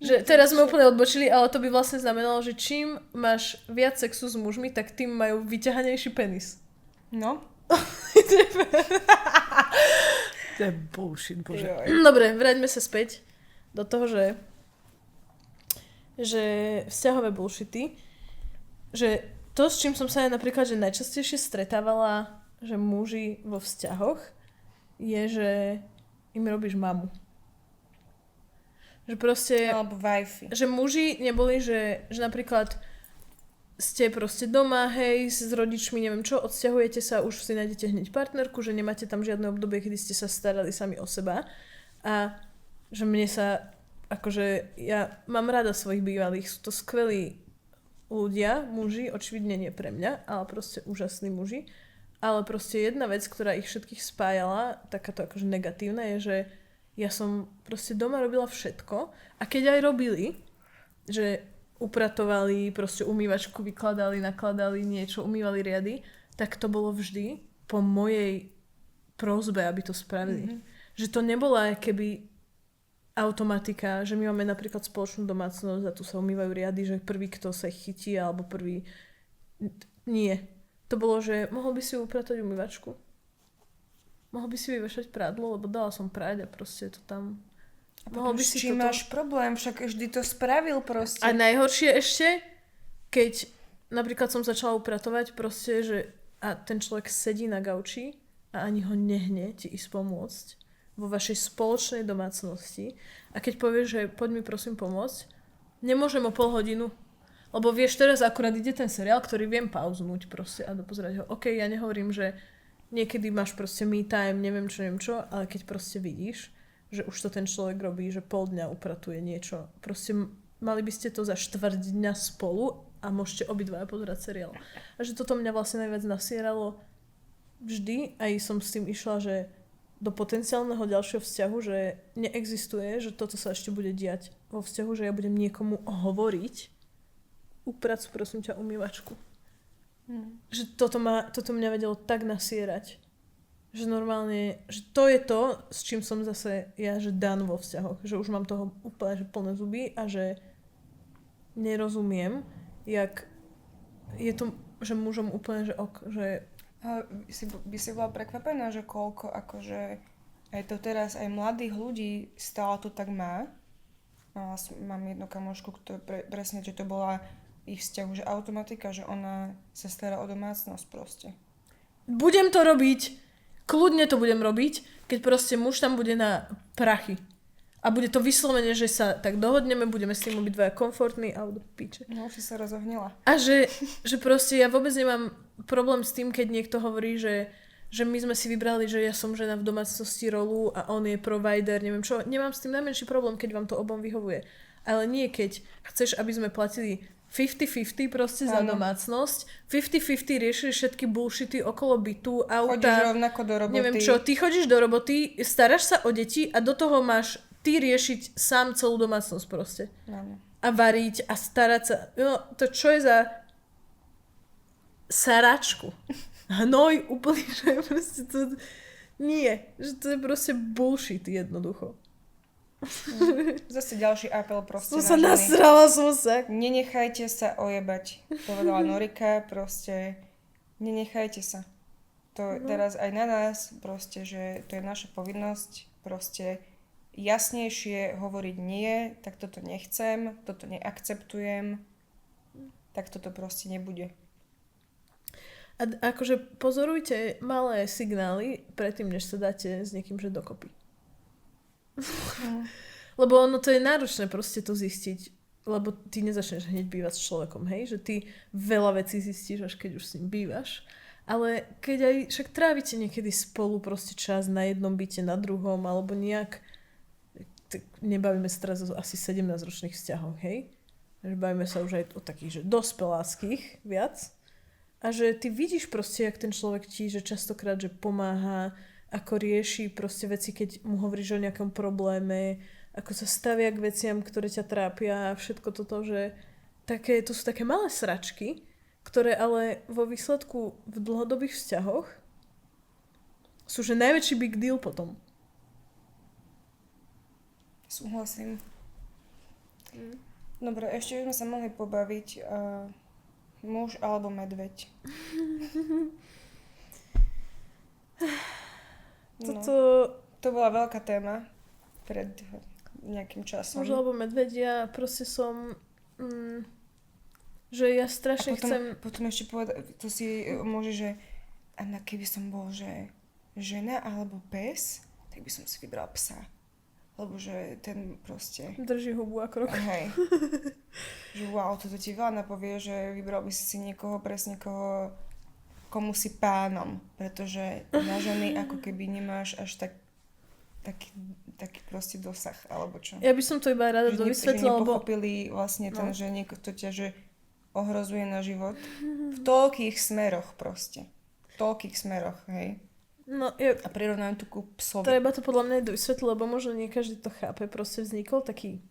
že teraz sme úplne odbočili, ale to by vlastne znamenalo, že čím máš viac sexu s mužmi, tak tým majú vyťahanejší penis. No. To je bullshit, bože. Dobre, vráťme sa späť do toho, že vzťahové bullshity, že to, s čím som sa aj napríklad že najčastejšie stretávala, že muži vo vzťahoch, je, že im robíš mamu. Že proste... Alebo wifi. Že muži neboli, že napríklad ste proste doma, hej, s rodičmi, neviem čo, odsťahujete sa, už si nájdete hneď partnerku, že nemáte tam žiadne obdobie, kedy ste sa starali sami o seba. A že mne sa, akože ja mám rada svojich bývalých, sú to skvelí ľudia, muži, očividne nie pre mňa, ale proste úžasní muži. Ale proste jedna vec, ktorá ich všetkých spájala, takáto akože negatívna, je, že ja som proste doma robila všetko a keď aj robili, že upratovali, proste umývačku vykladali, nakladali niečo, umývali riady, tak to bolo vždy po mojej prosbe, aby to spravili. Mm-hmm. Že to nebola keby automatika, že my máme napríklad spoločnú domácnosť a tu sa umývajú riady, že prvý, kto sa ich chytí, alebo prvý... Nie. To bolo, že mohol by si upratať umývačku. Mohol by si vyvešať prádlo, lebo dala som prať a proste to tam... A mohol by si čím máš problém, však vždy to spravil proste. A najhoršie ešte, keď napríklad som začala upratovať proste, že a ten človek sedí na gauči a ani ho nehne ti ísť pomôcť vo vašej spoločnej domácnosti a keď povieš, že poď mi prosím pomôcť, nemôžem o pol hodinu. Lebo vieš, teraz akurát ide ten seriál, ktorý viem pauznúť proste a dopozerať ho. OK, ja nehovorím, že niekedy máš proste me time, neviem čo, ale keď proste vidíš, že už to ten človek robí, že pol dňa upratuje niečo. Proste mali by ste to za štvrť dňa spolu a môžete obidvaja pozerať seriál. A že toto mňa vlastne najviac nasieralo vždy, aj som s tým išla, že do potenciálneho ďalšieho vzťahu, že neexistuje, že toto sa ešte bude diať vo vzťahu, že ja budem niekomu hovoriť upracu, prosím ťa, umývačku. Že toto mňa vedelo tak nasierať. Že normálne, že to je to, s čím som zase ja, že dan vo vzťahoch. Že už mám toho úplne že plné zuby a že nerozumiem, jak je to, že mužom úplne, že že... By si bola prekvapená, že koľko akože aj to teraz aj mladých ľudí stále to tak má. Mám jednu kamošku, ktorá presne, že to bola ich vzťahu, že automatika, že ona sa stará o domácnosť proste. Budem to robiť, kľudne to budem robiť, keď proste muž tam bude na prachy. A bude to vyslovene, že sa tak dohodneme, budeme s tým obidvaja komfortní a do piče. No, už si sa rozohnila. A že proste ja vôbec nemám problém s tým, keď niekto hovorí, že my sme si vybrali, že ja som žena v domácnosti rolu a on je provider, neviem čo. Nemám s tým najmenší problém, keď vám to obom vyhovuje. Ale nie keď chceš, aby sme platili 50-50 proste za domácnosť. 50-50 riešili všetky bullshity okolo bytu, auta. Chodíš rovnako do roboty. Neviem čo, ty chodíš do roboty, staráš sa o deti a do toho máš ty riešiť sám celú domácnosť proste. Áno. A variť a starať sa. No, to čo je za saračku? Hnoj úplne, že proste to... Nie, že to je proste bullshit jednoducho. Zase ďalší apel proste Som na sa ženy. nasrala som sa. Nenechajte sa ojebať. Povedala Norika, proste nenechajte sa. To teraz aj na nás, proste, že to je naša povinnosť, proste jasnejšie hovoriť nie, tak toto nechcem, toto neakceptujem, tak toto proste nebude. A akože pozorujte malé signály predtým, než sa dáte s niekým, že dokopy. Lebo ono to je náročné proste to zistiť, lebo ty nezačneš hneď bývať s človekom, hej? Že ty veľa vecí zistíš, až keď už s ním bývaš. Ale keď aj však trávite niekedy spolu proste čas na jednom byte, na druhom, alebo nejak, nebavíme sa teraz o asi 17-ročných vzťahoch, hej? Že bavíme sa už aj o takých, že dospeláckých viac. A že ty vidíš proste, jak ten človek ti, že častokrát, že pomáha, ako rieši proste veci, keď mu hovoríš o nejakom probléme, ako sa stavia k veciam, ktoré ťa trápia a všetko toto, že to sú také malé sračky, ktoré ale vo výsledku v dlhodobých vzťahoch sú že najväčší big deal potom. Súhlasím. Dobre, ešte by sme sa mohli pobaviť muž alebo medveď. No, to bola veľká téma pred nejakým časom. Muž alebo medveď, ja proste som... že ja strašne Potom ešte povedať, to si môže, že Anna, keby som bol, že žena alebo pes, tak by som si vybral psa. Lebo že ten proste... Drží hubu a krok. Hej. Že wow, toto ti veľa napovie, že vybral by si niekoho, presne komu si pánom. Pretože na ženy ako keby nemáš až taký proste dosah, alebo čo. Ja by som to iba rada dovysvetlila, lebo... nepochopili vlastne ten, že niekto ťa že ohrozuje na život. V toľkých smeroch proste. V toľkých smeroch, hej. No, a prirovnajú tu ku psovi. Treba to podľa mňa dovysvetliť, lebo možno nie každý to chápe. Proste vznikol taký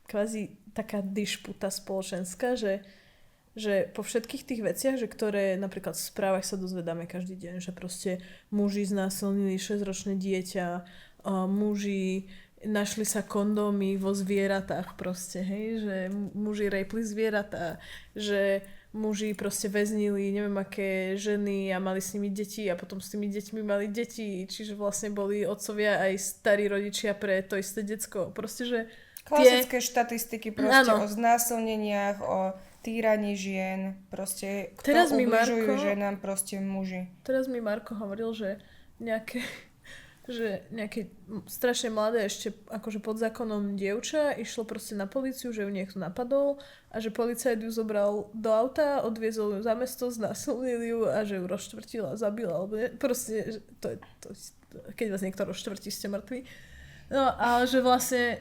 kvázi taká dišputa spoločenská, že po všetkých tých veciach, že ktoré napríklad v správach sa dozvedáme každý deň, že proste muži znásilnili 6-ročné dieťa, muži našli sa kondómy vo zvieratách proste, hej, že muži rejpli zvieratá, že muži proste väznili neviem aké ženy a mali s nimi deti a potom s tými deťmi mali deti, čiže vlastne boli otcovia aj starí rodičia pre to isté decko. Proste, že klasické štatistiky proste o znásilneniach, o týraní žien, proste kto ubližujú ženám, proste muži. Teraz mi Marko hovoril, že nejaké strašne mladé ešte akože pod zákonom dievča išlo proste na políciu, že ju niekto napadol a že policajt ju zobral do auta, odviezol ju za mesto, znásilnil ju a že ju rozštvrtil a zabil, alebo ne, proste keď vás niekto rozštvrtí, ste mŕtvi. No ale že vlastne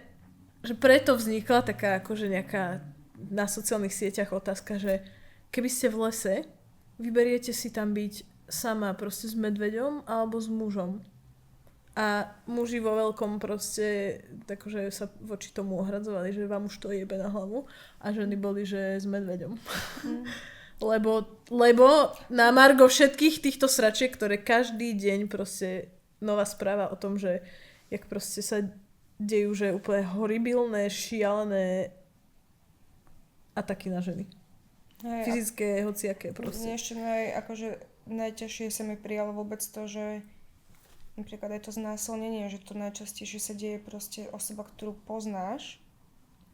že preto vznikla taká akože nejaká na sociálnych sieťach otázka, že keby ste v lese, vyberiete si tam byť sama proste s medveďom alebo s mužom. A muži vo veľkom proste takže sa voči tomu ohradzovali, že vám už to jebe na hlavu a ženy boli, že s medveďom. Lebo na margo všetkých týchto sračiek, ktoré každý deň proste nová správa o tom, že jak proste sa dejú, že úplne horibilné, šialené ataky na ženy. Hej, fyzické, hociaké proste. Ešte akože najťažšie sa mi prijalo vôbec to, že napríklad aj to znásilnenie, že to najčastejšie sa deje proste osoba, ktorú poznáš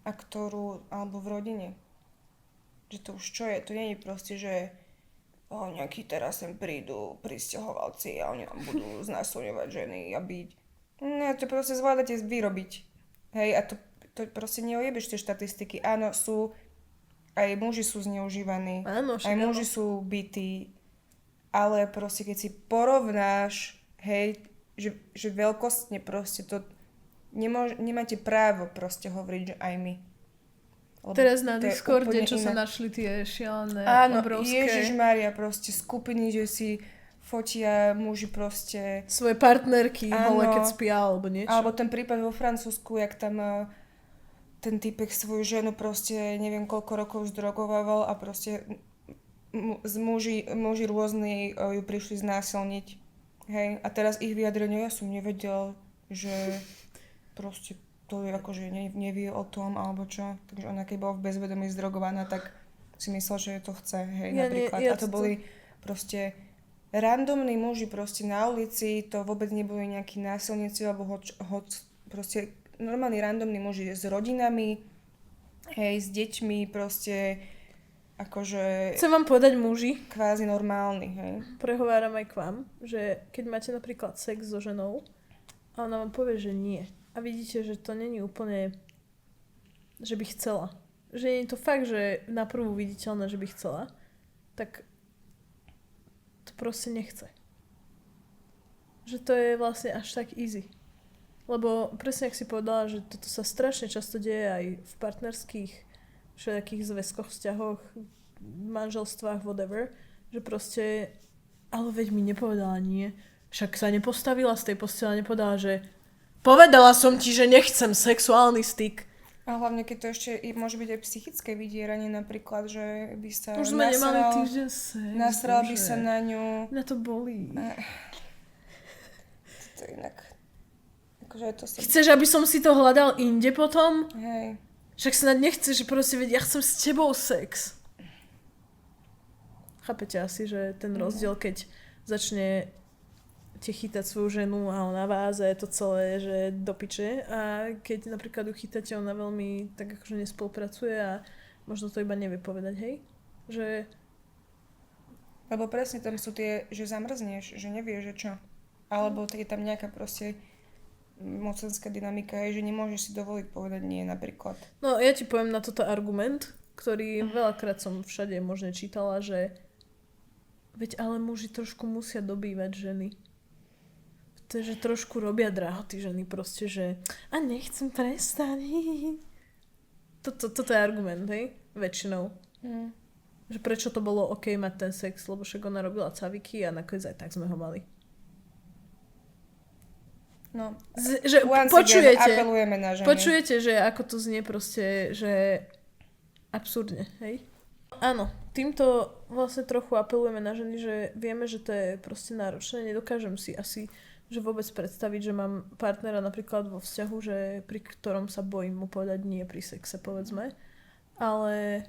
a alebo v rodine. Že to už čo je? To nie je proste, že nejakí teraz sem prídu prisťahovalci a oni nám budú znásilňovať ženy a byť. No, to proste zvládate vyrobiť. Hej, a to proste neojebeš tie štatistiky. Áno, aj muži sú zneužívaní, Áno, aj muži sú bití, ale proste keď si porovnáš, hej, že veľkostne proste to nemáte právo proste hovoriť, že aj my. Lebo Teraz na to je Discorde, úplne čo sa iné. našli tie šialené, Áno, obrovské... Ježišmária, proste skupiny, že si fotia muži proste... Svoje partnerky, Áno. holé, keď spia, alebo niečo. Alebo ten prípad vo Francúzsku, jak tam ten typek svoju ženu proste neviem koľko rokov zdrogovával a proste muži rôzni ju prišli znásilniť. Hej, a teraz ich vyjadrenie, ja som nevedel, že proste to je akože nevie o tom, alebo čo. Takže ona keď bola v bezvedomí zdrogovaná, tak si myslel, že to chce, hej, napríklad. A to boli proste randomní muži proste na ulici, to vôbec neboli nejakí násilníci, alebo proste normálni randomní muži s rodinami, hej, s deťmi, proste akože Chcem vám povedať, muži, kvázi normálni, hej. prehováram aj k vám, že keď máte napríklad sex so ženou a ona vám povie, že nie. A vidíte, že to není úplne, že by chcela. Že nie je to fakt, že naprvú viditeľné, že by chcela, tak to proste nechce. Že to je vlastne až tak easy. Lebo presne, ak si povedala, že toto sa strašne často deje aj v partnerských všetkých zväzkoch, vzťahoch, manželstvách, whatever, že proste, ale veď mi nepovedala nie. Však sa nepostavila z tej postele a nepovedala, že povedala som ti, že nechcem sexuálny styk. A hlavne, keď to ešte môže byť aj psychické vydieranie, napríklad, že by sa Už sme nemali týždeň sex. nasral by sa na ňu. Mňa to bolí. To je inak. Akože to sa... Chceš, aby som si to hľadal inde potom? Hej. Však snad nechceš, že proste veď ja chcem s tebou sex. Chápete asi, že ten rozdiel, keď začne te chytať svoju ženu a ona váze to celé, že do piče. A keď napríklad ju chytáte, ona veľmi tak akože nespolupracuje a možno to iba nevie povedať, hej? Že... Lebo presne tam sú tie, že zamrzneš, že nevieš, že čo. Alebo je tam nejaká proste mocenská dynamika, že nemôžeš si dovoliť povedať nie napríklad. No ja ti poviem na toto argument, ktorý veľakrát som všade možne čítala, že veď ale muži trošku musia dobývať ženy. To je, že trošku robia drahoty ženy proste, že a nechcem prestať. Toto je argument, hej? Väčšinou. Že prečo to bolo OK mať ten sex, lebo však ona robila caviky a nakoniec aj tak sme ho mali. No, Že apelujeme na ženy. počujete, že ako to znie proste, že absurdne, hej? Áno, týmto vlastne trochu apelujeme na ženy, že vieme, že to je proste náročné. Nedokážem si asi že vôbec predstaviť, že mám partnera napríklad vo vzťahu, že pri ktorom sa bojím mu povedať nie pri sexe, povedzme. Ale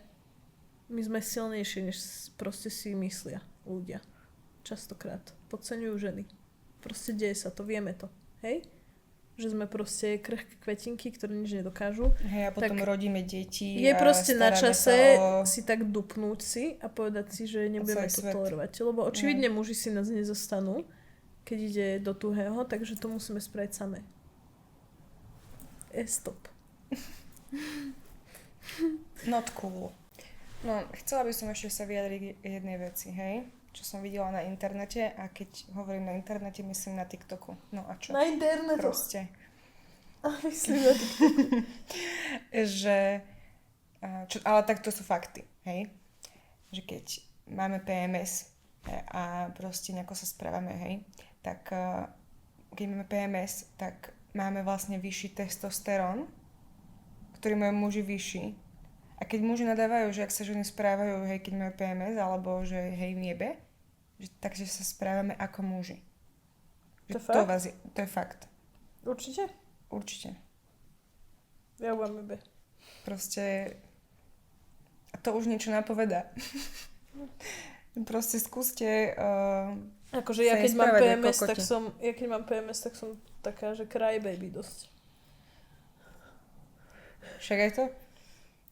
my sme silnejšie, než proste si myslia ľudia. Častokrát. Podceňujú ženy. Proste deje sa to, vieme to. Hej? Že sme proste krehké kvetinky, ktoré nič nedokážu. Hej, a potom tak rodíme deti. je proste na čase o... si tak dupnúť si a povedať si, že nebudeme to svet. tolerovať. Lebo očividne muži si nás nezostanú, keď ide do tuhého, takže to musíme spraviť samé. Stop. Not cool. No, chcela by som ešte sa vyjadriť k jednej veci, hej? Čo som videla na internete a keď hovorím na internete, myslím na TikToku. No a čo? Na internetu. Proste. A myslím na TikToku. Ale tak to sú fakty, hej? Že keď máme PMS a proste nejako sa správame, hej? Tak keď máme PMS, tak máme vlastne vyšší testosterón, ktorý majú muži vyšší. A keď muži nadávajú, že ak sa ženy správajú, hej, keď majú PMS, alebo že hej, v niebe, takže sa správame ako muži. To je fakt? To je fakt. Určite? Určite. Ja vám ibe. Proste to už niečo napovedá. Proste skúste akože ja sa keď mám správať ako PMS, kokoti. tak som taká, že crybaby dosť. Však aj to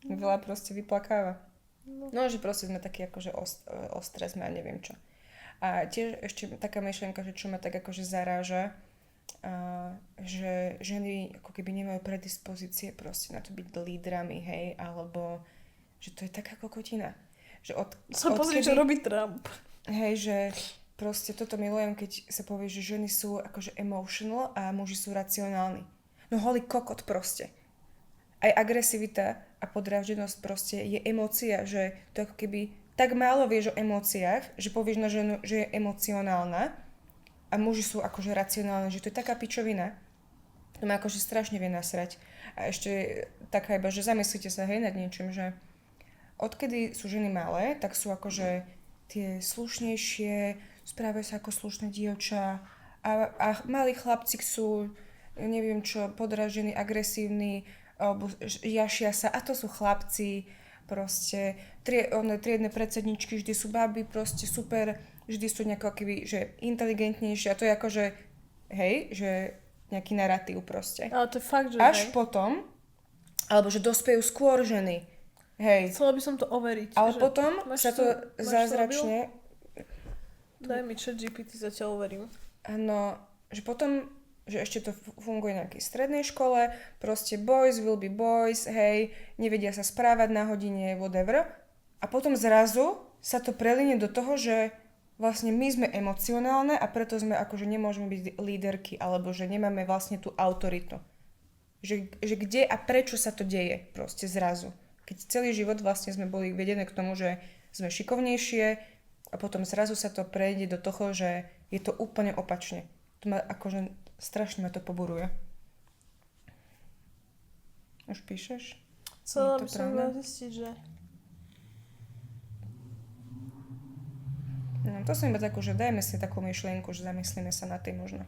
veľa proste vyplakáva. No, že proste sme takí akože ostré sme a neviem čo. A tiež ešte taká myšlienka, že čo ma tak akože zaráža, že ženy ako keby nemajú predispozície proste na to byť lídrami, hej, alebo že to je taká kokotina. Že Pozri, čo robí Trump. Hej, že proste toto milujem, keď sa povie, že ženy sú akože emotional a muži sú racionálni. No holý kokot proste. Aj agresivita a podráždenosť proste je emócia, že to ako keby tak málo vieš o emóciách, že povieš na ženu, že je emocionálna a muži sú akože racionálni, že to je taká pičovina. To ma akože strašne vie nasrať. A ešte taká iba, že zamyslite sa hej nad niečím, že odkedy sú ženy malé, tak sú akože tie slušnejšie, správajú sa ako slušné dievča a malí chlapci sú, neviem čo, podráždení, agresívni, alebo jašia sa a to sú chlapci, proste triedne predsedničky vždy sú baby, proste super, vždy sú nejako keby, že inteligentnejšie a to je akože, hej, že nejaký narratív proste. Ale to je fakt, že Až hej. potom, alebo že dospejú skôr ženy, hej. Chcela by som to overiť. Ale že potom máš sa to máš zázračne, Daj mi ChatGPT, zatiaľ overím. áno, že potom, že ešte to funguje na nejakej strednej škole, proste boys will be boys, hej, nevedia sa správať na hodine, whatever. A potom zrazu sa to prelinie do toho, že vlastne my sme emocionálne a preto sme akože nemôžeme byť líderky, alebo že nemáme vlastne tú autoritu. Že kde a prečo sa to deje proste zrazu. Keď celý život vlastne sme boli vedené k tomu, že sme šikovnejšie a potom zrazu sa to prejde do toho, že je to úplne opačne. To ma akože strašne ma to poburuje. Už píšeš? Chcela Je to by som pravda? veľa zistiť, že... No, to som iba takú, že dajme si takú myšlienku, že zamyslíme sa na tej možno.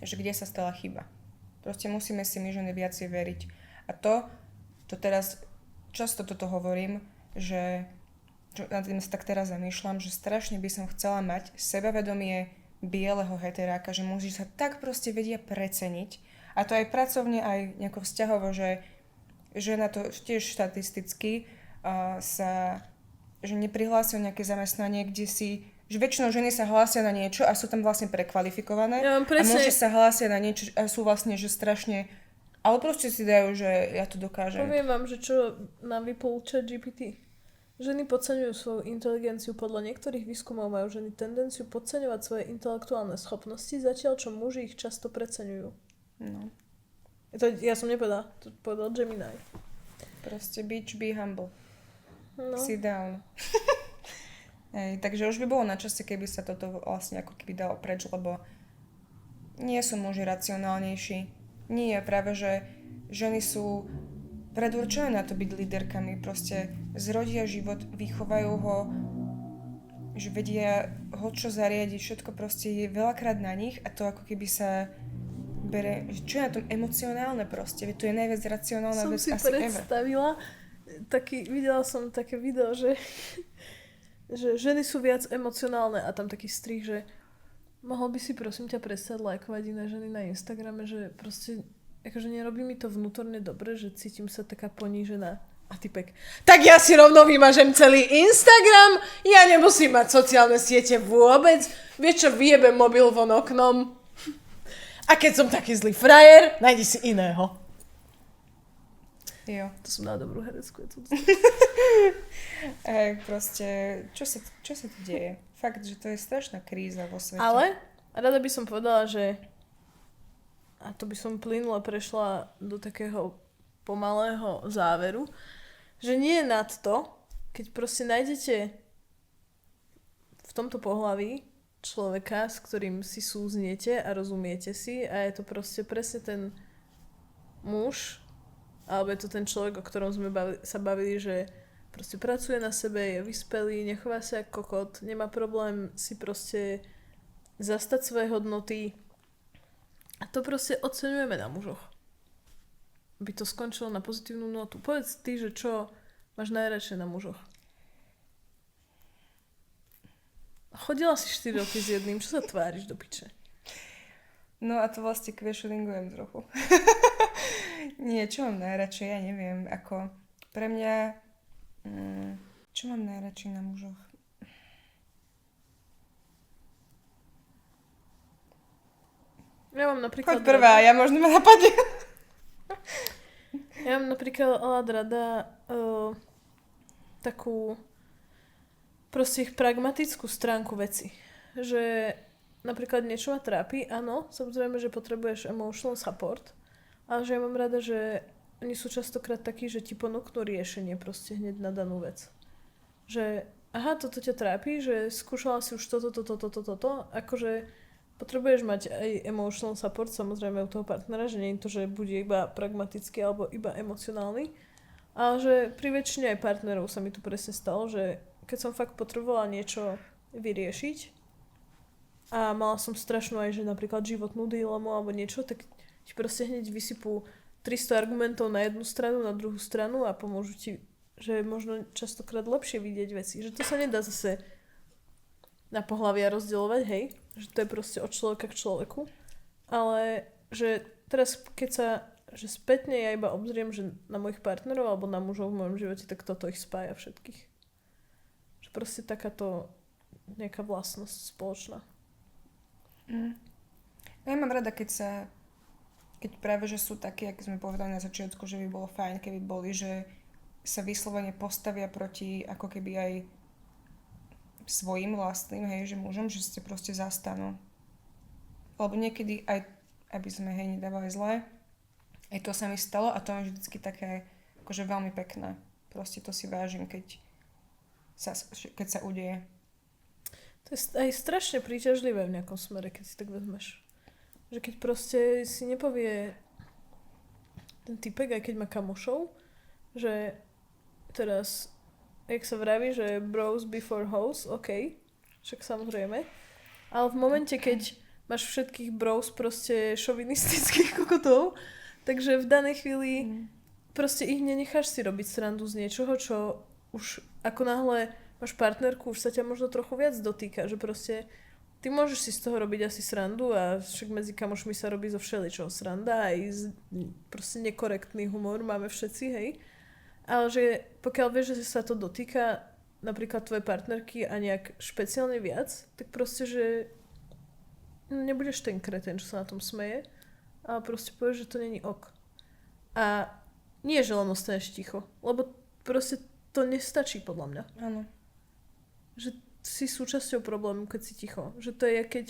Že kde sa stala chyba. Proste musíme si my ženy viacej veriť. A to teraz, často toto hovorím, že nad tým sa tak teraz zamýšľam, že strašne by som chcela mať sebavedomie bieleho heteráka, že muži sa tak proste vedia preceniť. A to aj pracovne, aj nejako vzťahovo, že žena to tiež štatisticky sa že neprihlásia nejaké zamestnanie, kde si, že väčšinou ženy sa hlásia na niečo a sú tam vlastne prekvalifikované Ja mám a presne... muži sa hlásia na niečo a sú vlastne, že strašne, ale proste si dajú, že ja to dokážem. Poviem vám, že čo nám vypol ChatGPT. Ženy podceňujú svoju inteligenciu. Podľa niektorých výskumov majú ženy tendenciu podceňovať svoje intelektuálne schopnosti, zatiaľ čo muži ich často preceňujú. No, Ja som nepovedala, to povedal Gemini. proste bitch, be humble. No. Sit down. Hej, takže už by bolo na čase, keby sa toto vlastne ako keby dalo preč, lebo nie sú muži racionálnejší. Nie, práve že ženy sú predurčené na to byť líderkami. Proste zrodia život, vychovajú ho, že vedia ho čo zariadiť, všetko proste je veľakrát na nich a to ako keby sa bere, čo je na tom emocionálne proste, veď to je najviac racionálna Som vec si asi ever. predstavila, videla som také video, že ženy sú viac emocionálne a tam taký strih, že mohol by si prosím ťa prestať lajkovať iné ženy na Instagrame, že proste akože nerobí mi to vnútorne dobre, že cítim sa taká ponížená. A typek, tak ja si rovno vymažem celý Instagram, ja nemusím mať sociálne siete vôbec, vieš čo, vyjebem mobil von oknom. A keď som taký zlý frajer, nájdi si iného. Jo. To som dala dobrú hereckú. Proste, čo sa tu deje? Fakt, že to je strašná kríza vo svete. Ale rada by som povedala, že a to by som plynule prešla do takého pomalého záveru, že nie je nad to, keď proste nájdete v tomto pohlaví človeka, s ktorým si súzniete a rozumiete si a je to proste presne ten muž, alebo je to ten človek, o ktorom sme sa bavili, že proste pracuje na sebe, je vyspelý, nechová sa ako kokot, nemá problém si proste zastať svoje hodnoty. A to proste oceňujeme na mužoch. Aby to skončilo na pozitívnu notu. Povedz ty, že čo máš najradšej na mužoch. Chodila si 4 roky s jedným, čo sa tváriš do piče? No a to vlastne kvešelingujem trochu. Nie, čo mám najradšej, ja neviem, ako pre mňa, čo mám najradšej na mužoch? Ja mám napríklad Choď prvá, ja možno ma napadne. Ja mám napríklad rada takú proste ich pragmatickú stránku veci. Že napríklad niečo ma trápi, áno, samozrejme, že potrebuješ emotional support, ale že ja mám rada, že oni sú častokrát takí, že ti ponúknú riešenie proste hneď na danú vec. Že aha, toto ťa trápi, že skúšala si už toto, akože potrebuješ mať aj emotional support, samozrejme u toho partnera, že nie je to, že bude iba pragmatický alebo iba emocionálny, ale že pri väčšine aj partnerov sa mi to presne stalo, že keď som fakt potrebovala niečo vyriešiť a mala som strašnú aj, že napríklad životnú dilemu alebo niečo, tak ti proste hneď vysypú 300 argumentov na jednu stranu, na druhú stranu a pomôžu ti, že je možno častokrát lepšie vidieť veci. Že to sa nedá zase na pohlavia rozdielovať, hej? Že to je proste od človeka k človeku. Ale že teraz, keď sa že spätne ja iba obzriem, že na mojich partnerov alebo na mužov v mojom živote, tak toto ich spája všetkých. Že proste takáto nejaká vlastnosť spoločná. Ja mám rada, keď práve, že sú takí, ako sme povedali na začiatku, že by bolo fajn, keby boli, že sa vyslovene postavia proti ako keby aj svojim vlastným, hej, že mužom, že ste proste zastanú. Lebo niekedy aj, aby sme, hej, nedávali zle, aj to sa mi stalo a to je vždycky také, akože veľmi pekné. Proste to si vážim, keď sa udeje. To je aj strašne príťažlivé v nejakom smere, keď si tak vezmeš. Že keď proste si nepovie ten typek, aj keď má kamošov, že teraz, jak sa vraví, že bros before hoes, ok, však samozrejme. Ale v momente, keď máš všetkých bros proste šovinistických kokotov, takže v danej chvíli proste ich nenecháš si robiť srandu z niečoho, čo už ako náhle máš partnerku, už sa ťa možno trochu viac dotýka, že proste ty môžeš si z toho robiť asi srandu a však medzi kamošmi sa robí zo všeličoho sranda, aj proste nekorektný humor máme všetci, hej. Ale že pokiaľ vieš, že sa to dotýka napríklad tvojej partnerky a nejak špeciálne viac, tak proste, že nebudeš ten kreten, čo sa na tom smeje, ale proste povieš, že to není ok. A nie, že len ostaneš ticho, lebo proste to nestačí podľa mňa. Áno. Že si súčasťou problému, keď si ticho. Že to je, keď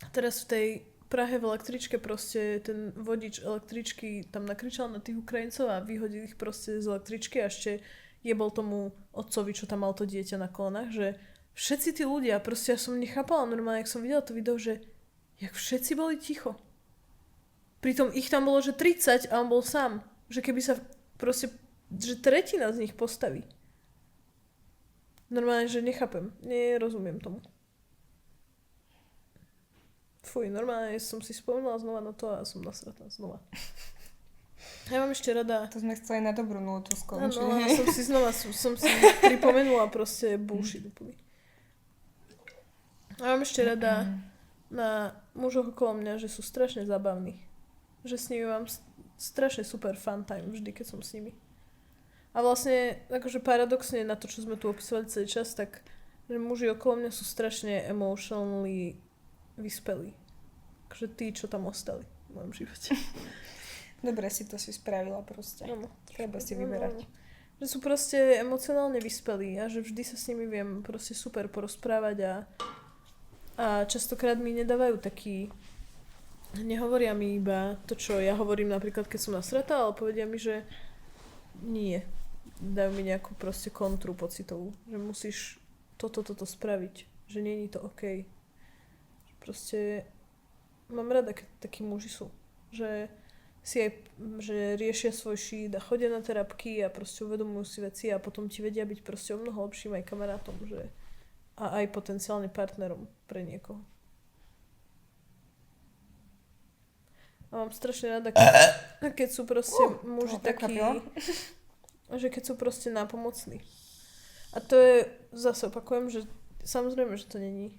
teraz v tej Prahe v električke proste ten vodič električky tam nakričal na tých Ukrajincov a vyhodil ich proste z električky a ešte jebol tomu otcovi, čo tam mal to dieťa na kolenách, že všetci tí ľudia, proste ja som nechápala normálne, jak som videla to video, že jak všetci boli ticho. Pritom ich tam bolo, že 30 a on bol sám. Že keby sa proste, že tretina z nich postaví. Normálne, že nechápem. Nerozumiem tomu. Fuj, normálne som si spomenula znova na to a som nasratá znova. Ja mám ešte rada... To sme chceli na dobrú nôtu skončiť. Áno, som si pripomenula proste bullshit úplný. Ja mám ešte rada na mužoch okolo mňa, že sú strašne zábavní. Že s nimi mám strašne super fun time vždy, keď som s nimi. A vlastne, akože paradoxne na to, čo sme tu opisovali celý čas, tak že muži okolo mňa sú strašne emotionally vyspelí. Akože tí, čo tam ostali v mojom živote. Dobre si to si spravila proste. Áno. Treba si vyberať. Že sú proste emocionálne vyspelí a že vždy sa s nimi viem proste super porozprávať a častokrát mi nedávajú taký... Nehovoria mi iba to, čo ja hovorím napríklad, keď som nasratá, ale povedia mi, že nie. Dajú mi nejakú proste kontru pocitovú, že musíš toto spraviť, že nie je to OK. Proste mám rada, keď takí muži sú, že si aj, že riešia svoj šít a chodia na terapky a proste uvedomujú si veci a potom ti vedia byť proste o mnoho lepším aj kamarátom, že a aj potenciálne partnerom pre niekoho. A mám strašne rada, keď sú proste muži takí, že keď sú proste nápomocní. A to je, zase opakujem, že samozrejme, že to není,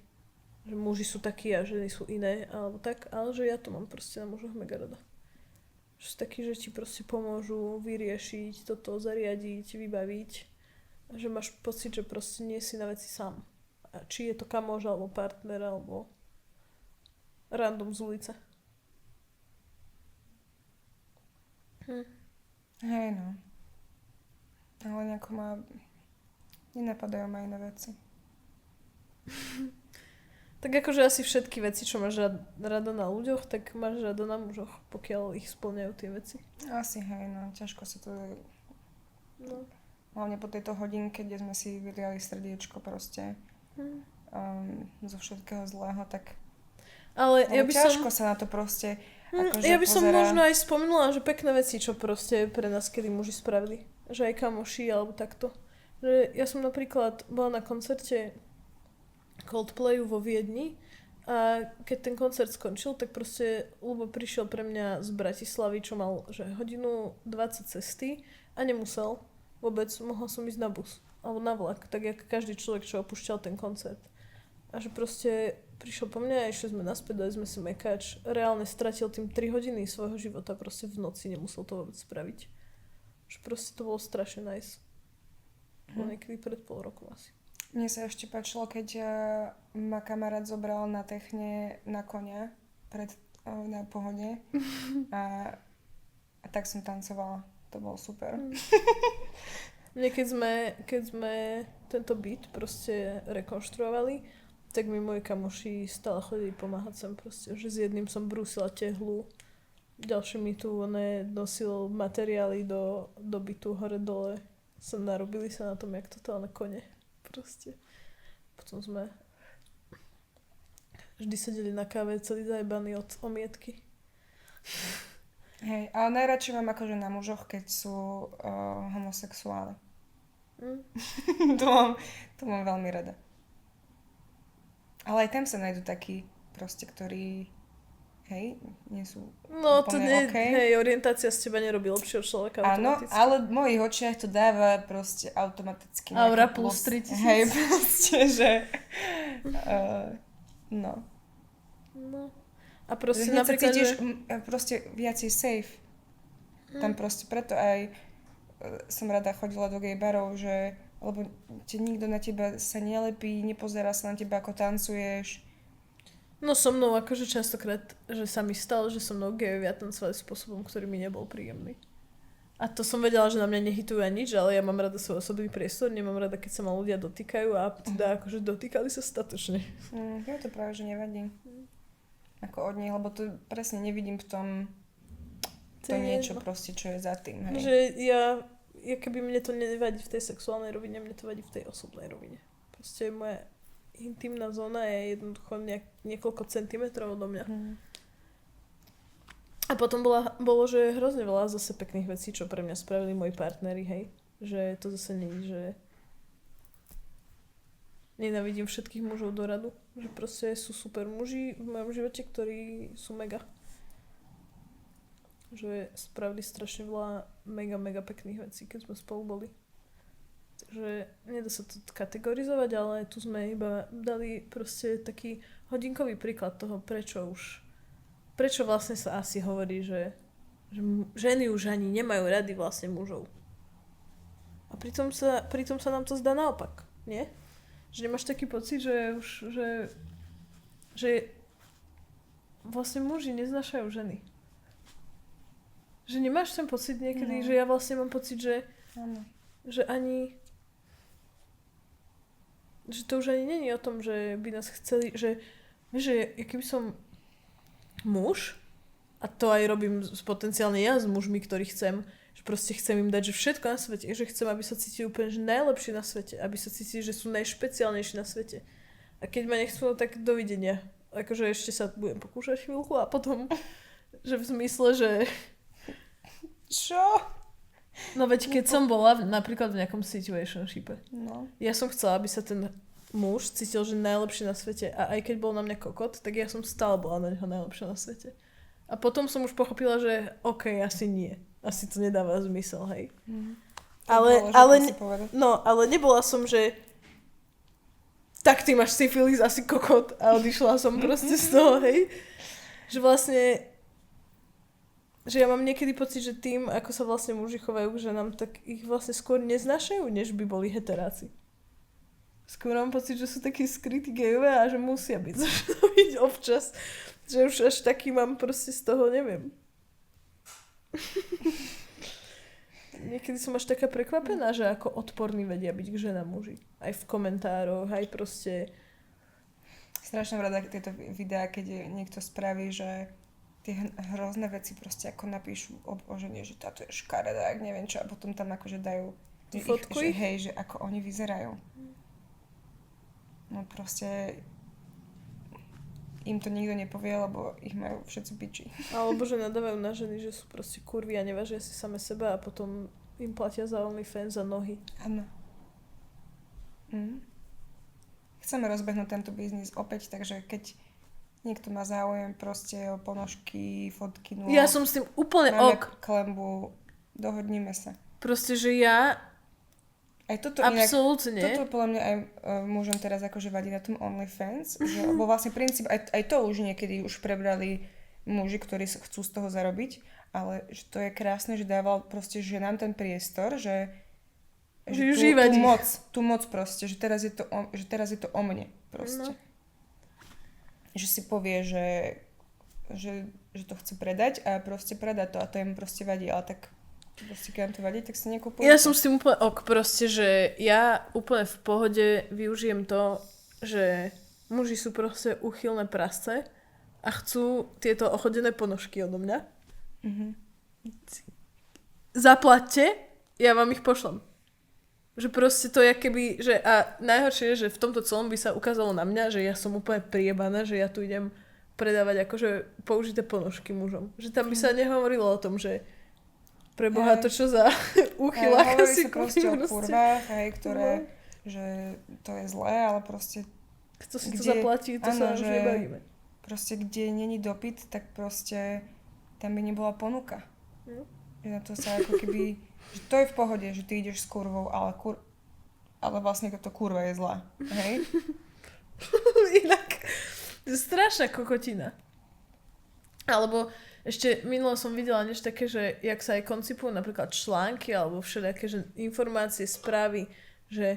že muži sú takí a ženy sú iné, alebo tak, ale že ja to mám proste na mužoch mega rada. Že sú takí, že ti proste pomôžu vyriešiť toto, zariadiť, vybaviť. A že máš pocit, že proste nie si na veci sám. A či je to kamoš, alebo partner, alebo random z ulice. Hej no. Ale nejako ma... Nenapadajú ma iné veci. Tak akože asi všetky veci, čo máš rada na ľuďoch, tak máš rada na mužoch, pokiaľ ich spĺňajú tie veci. Asi hej, no. Ťažko sa to... No. Hlavne po tejto hodinke, kde sme si vyliali srdiečko proste zo všetkého zlého, tak... Ale ja by ťažko som... sa na to proste Ja by som pozerá. možno aj spomenula, že pekné veci, čo proste pre nás kedy muži spravili. Že aj kamoši, alebo takto. Že ja som napríklad bola na koncerte Coldplayu vo Viedni a keď ten koncert skončil, tak proste Ľubo prišiel pre mňa z Bratislavy, čo mal že hodinu 20 cesty a nemusel vôbec, mohla som ísť na bus alebo na vlak, tak jak každý človek, čo opúšťal ten koncert. A že proste prišiel po mňa a išli sme naspäť, dali sme si mekač. Reálne stratil tým 3 hodiny svojho života proste v noci, nemusel to vôbec spraviť. Že proste to bolo strašne nice. Bolo niekedy pred pol rokom asi. Mne sa ešte páčilo, keď ma kamarát zobral na techne na konia na pohode a tak som tancovala. To bolo super. Mne keď sme tento byt proste rekonštruovali, tak mi moji kamoši stále chodili pomáhať sem proste. Že s jedným som brúsila tehlu, ďalší mi tu nosil materiály do bytu hore-dole. Narobili sa na tom, jak totálne kone. Proste. Potom sme vždy sedeli na káve celý zajebaný od omietky. Hej, ale najradšej mám akože na mužoch, keď sú homosexuáli. to mám veľmi rada. Ale aj tam sa nájdú takí proste, ktorí nie sú no to úplne hej, orientácia z teba nerobí lepšieho človeka. Áno, ale v mojich očiach to dáva proste automaticky Aura plus 3000. Hej, proste, že no. A proste Hneď sa napríklad, cítiš že... proste viacej safe. Tam proste preto aj som rada chodila do gay barov, že lebo nikto na teba sa nelepí, nepozerá sa na teba, ako tancuješ. No so mnou akože častokrát, že sa mi stalo, že so mnou gejovia tancovali spôsobom, ktorý mi nebol príjemný. A to som vedela, že na mňa nehitujú ani nič, ale ja mám rada svoj osobný priestor, nemám rada, keď sa ma ľudia dotýkajú a teda akože dotýkali sa statočne. Ja to práve, že nevadí. Ako od nej, lebo to presne nevidím v tom to niečo proste, čo je za tým. Hej. Že ja keby mne to nevadí v tej sexuálnej rovine, mne to vadí v tej osobnej rovine. Proste moja intimná zóna je jednoducho niekoľko centimetrov odo mňa. A potom bolo, že hrozne veľa zase pekných vecí, čo pre mňa spravili moji partneri, hej. Že to zase nie je, že nenávidím všetkých mužov do radu. Že proste sú super muži v mojom živote, ktorí sú mega. Že spravili strašne veľa mega pekných vecí, keď sme spolu boli. Takže nedá sa to kategorizovať, ale tu sme iba dali proste taký hodinkový príklad toho, prečo vlastne sa asi hovorí, že ženy už ani nemajú rady vlastne mužov. A pritom sa nám to zdá naopak, nie? Že nemáš taký pocit, že vlastne muži neznášajú ženy. Že nemáš ten pocit niekedy, že ja vlastne mám pocit, že ani že to už ani není o tom, že by nás chceli, že keby som muž, a to aj robím potenciálne ja s mužmi, ktorí chcem, že proste chcem im dať, že všetko na svete, že chcem, aby sa cítili úplne že najlepšie na svete, aby sa cítili, že sú najšpeciálnejší na svete. A keď ma nechcú, tak dovidenia. Akože ešte sa budem pokúšať chvíľku a potom, že v zmysle, že... Čo? No veď keď som bola napríklad v nejakom situationshipe, ja som chcela, aby sa ten muž cítil, že najlepšie na svete a aj keď bol na mňa kokot, tak ja som stále bola na neho najlepšia na svete. A potom som už pochopila, že OK, asi nie. Asi to nedáva zmysel, hej. Ale nebola som, že tak ty máš syfilis, asi kokot a odišla som proste z toho, hej. Že vlastne že ja mám niekedy pocit, že tým, ako sa vlastne muži chovajú k ženám, tak ich vlastne skôr neznášajú, než by boli heteráci. Skôr mám pocit, že sú takí skrytí gejové a že musia byť občas. Že už až taký mám proste z toho, neviem. Niekedy som až taká prekvapená, že ako odporní vedia byť k ženám muži. Aj v komentároch, aj proste... Strašne rada tieto videá, keď niekto spraví, že tie hrozné veci proste ako napíšu o žene, že táto je škaredá, ak neviem čo, a potom tam akože dajú Fotku ich? hej, že ako oni vyzerajú. No proste im to nikto nepovie, lebo ich majú všetci biči. Alebo že nadávajú na ženy, že sú proste kurvy a nevážia si same seba a potom im platia za OnlyFans za nohy. Áno. Chceme rozbehnúť tento biznis opäť, takže keď niekto má záujem proste o ponožky, fotky, no... Ja som s tým úplne máme ok. klembu, dohodníme sa. Proste, že ja Aj toto absolútne. Toto podľa mňa aj môžem teraz akože vadiť na tom OnlyFans, že, lebo vlastne princíp, aj to už niekedy už prebrali muži, ktorí chcú z toho zarobiť, ale že to je krásne, že dával proste ženám ten priestor, že Využívať tú moc proste, že teraz je to o mne proste. No. Že si povie, že to chce predať a proste predá to a to im proste vadí, ale tak proste keď vám to vadí, tak si nekúpujú. Ja som s tým úplne ok, proste, že ja úplne v pohode využijem to, že muži sú proste uchylné prasce a chcú tieto ochodené ponožky odo mňa. Mhm. Zaplaťte, ja vám ich pošlem. Že proste to je keby, že a najhoršie je, že v tomto celom by sa ukázalo na mňa, že ja som úplne priebaná, že ja tu idem predávať akože použité ponožky mužom. Že tam by sa nehovorilo o tom, že pre Boha to čo za uchyláka hovorí si sa proste o kúpim kurvách, ktoré, že to je zlé, ale proste kto si to zaplatí, to sa už nebavíme. Proste kde není dopyt, tak proste tam by nebola ponuka. Že na to sa ako keby, že to je v pohode, že ty ideš s kurvou, ale vlastne to kurva je zlá. Hej? Inak, strašná kokotina. Alebo ešte minulo som videla niečo také, že jak sa aj koncipujú napríklad články alebo všelijaké že informácie, správy, že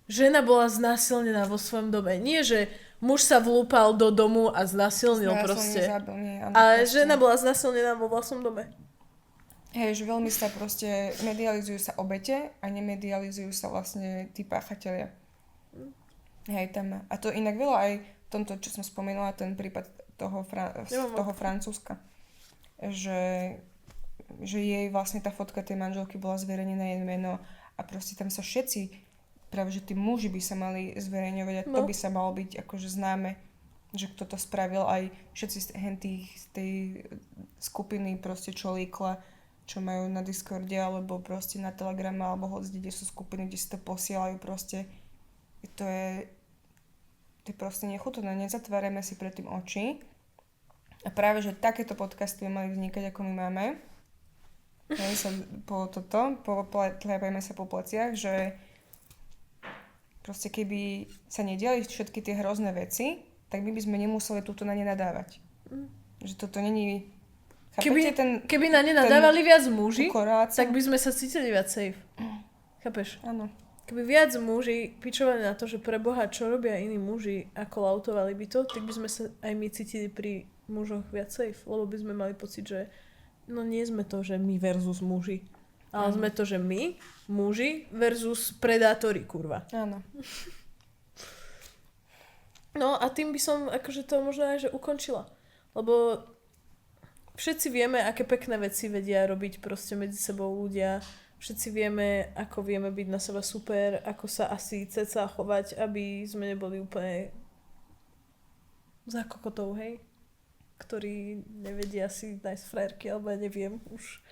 žena bola znásilnená vo svojom dome. Nie, že muž sa vlúpal do domu a znásilnil proste. Zabil, nie, Ale proste. žena bola znásilnená vo vlastnom dome. Hej, že veľmi sa proste medializujú sa obete a nemedializujú sa vlastne tí páchatelia. Hej, tam. A to inak veľa aj v tomto, čo som spomínala, ten prípad toho Francúzska. Že jej vlastne tá fotka tej manželky bola zverejnená jej meno a proste tam sa všetci, práve že tí muži by sa mali zverejňovať a to by sa malo byť akože známe, že kto to spravil, aj všetci z tej skupiny proste čo líkla, čo majú na Discorde alebo proste na Telegrame alebo kde sú skupiny, kde si to posielajú proste. To je proste nechutné, nezatvárame si pred tým oči. A práve, že takéto podcasty by mali vznikať, ako my máme. Tliapajme sa po pleciach, že proste keby sa nediali všetky tie hrozné veci, tak my by sme nemuseli túto na ne nadávať. Že toto není... Keby na ne nadávali viac muži, korácia. tak by sme sa cítili viac safe. Chápeš? Áno. Keby viac muži pičovali na to, že pre Boha, čo robia iní muži, ako lautovali by to, tak by sme sa aj my cítili pri mužoch viac safe, lebo by sme mali pocit, že no nie sme to, že my versus muži, ale sme to, že my, muži versus predátori, kurva. Áno. No a tým by som akože to možno aj že ukončila, lebo všetci vieme, aké pekné veci vedia robiť proste medzi sebou ľudia. Všetci vieme, ako vieme byť na seba super, ako sa asi ceca chovať, aby sme neboli úplne za kokotov, hej? Ktorí nevedia si nájsť frajerky, alebo ja neviem už.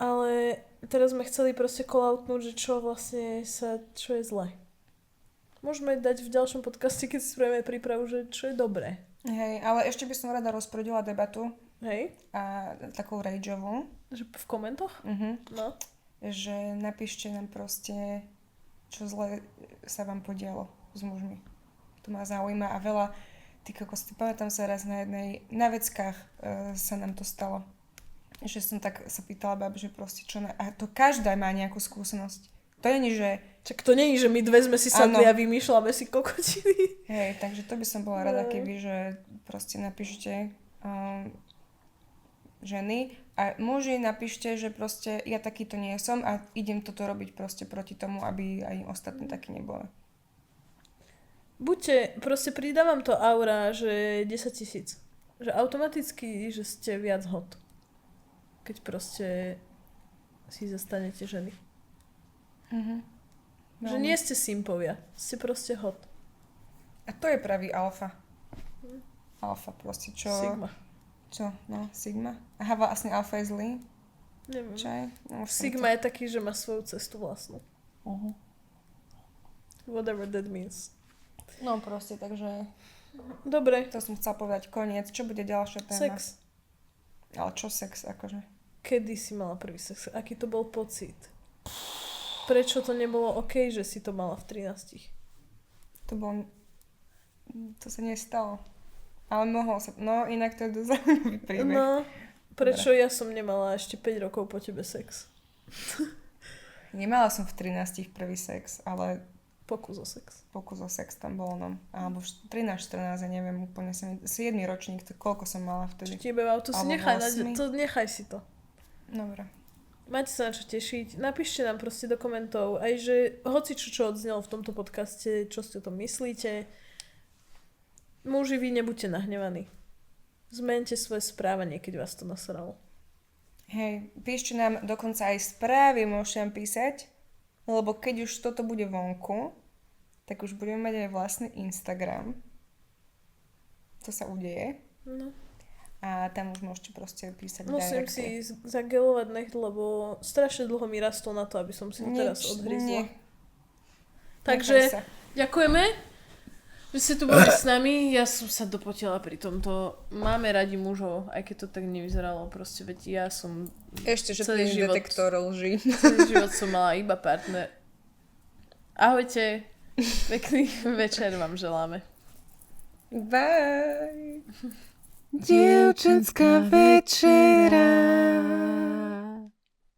Ale teraz sme chceli proste call-outnúť, že čo vlastne čo je zlé. Môžeme dať v ďalšom podcaste, keď si spravíme prípravu, že čo je dobré. Hej, ale ešte by som rada rozprudila debatu. Hej? A takou rageovú. Že v komentoch? No. Že napíšte nám proste, čo zle sa vám podialo s mužmi. To ma zaujíma a veľa, pamätám sa raz na veckách sa nám to stalo. Že som tak sa pýtala bab, že proste čo a to každá má nejakú skúsenosť. To nie je, že Čak to nie je, že my dve sme si sadli Áno. a vymýšľame si kokotiny. Hej, takže to by som bola rada, keby, že proste napíšete ženy a muži napíšte, že proste ja takýto nie som a idem toto robiť proste proti tomu, aby aj ostatní takí neboli. Buďte, proste pridávam to aura, že 10 000. Že automaticky, že ste viac hot. Keď proste si zastanete ženy. Že nie ste simpovia, ste proste hot. A to je pravý alfa. Alfa proste, čo... Sigma. Čo? No, Sigma? Aha, vlastne alfa je zlý? Neviem. Čo je? No, Sigma je taký, že má svoju cestu vlastnú. Whatever that means. No proste, takže Dobre. to som chcela povedať koniec. Čo bude ďalšia téma? Sex. Ale čo sex, akože? Kedy si mala prvý sex? Aký to bol pocit? Prečo to nebolo OK, že si to mala v 13? To sa nestalo. Ale mohol sa... No, inak to je dosť zaujímavý príbeh. No, prečo ja som nemala ešte 5 rokov po tebe sex? Nemala som v 13 prvý sex, ale Pokus o sex. pokus o sex tam bol, no. Alebo 13-14, ja neviem, úplne som... 7 ročník, to koľko som mala Čo vtedy. ti beval, to si Alebo nechaj, nechaj si to. Dobre. Máte sa na čo tešiť. Napíšte nám proste do komentov, aj že hoci čo odznelo v tomto podcaste, čo si o tom myslíte. Muži, vy nebuďte nahnevaní. Zmente svoje správanie, keď vás to nasralo. Hej, píšte nám dokonca aj správy, môžete nám písať, lebo keď už toto bude vonku, tak už budeme mať aj vlastný Instagram. To sa udeje. No. A tam už môžete proste písať Musím directy. si zagelovať necht, lebo strašne dlho mi rastol na to, aby som si to teraz odhryzla. Takže Nechaj sa. ďakujeme, že ste tu boli s nami. Ja som sa dopotila pri tomto. Máme radi mužov, aj keď to tak nevyzeralo. Proste, veď ja som Ešte, že celý plný život- detektor lží. celý život som mala iba partner. Ahojte, pekný večer vám želáme. Bye! Dievčenská večera.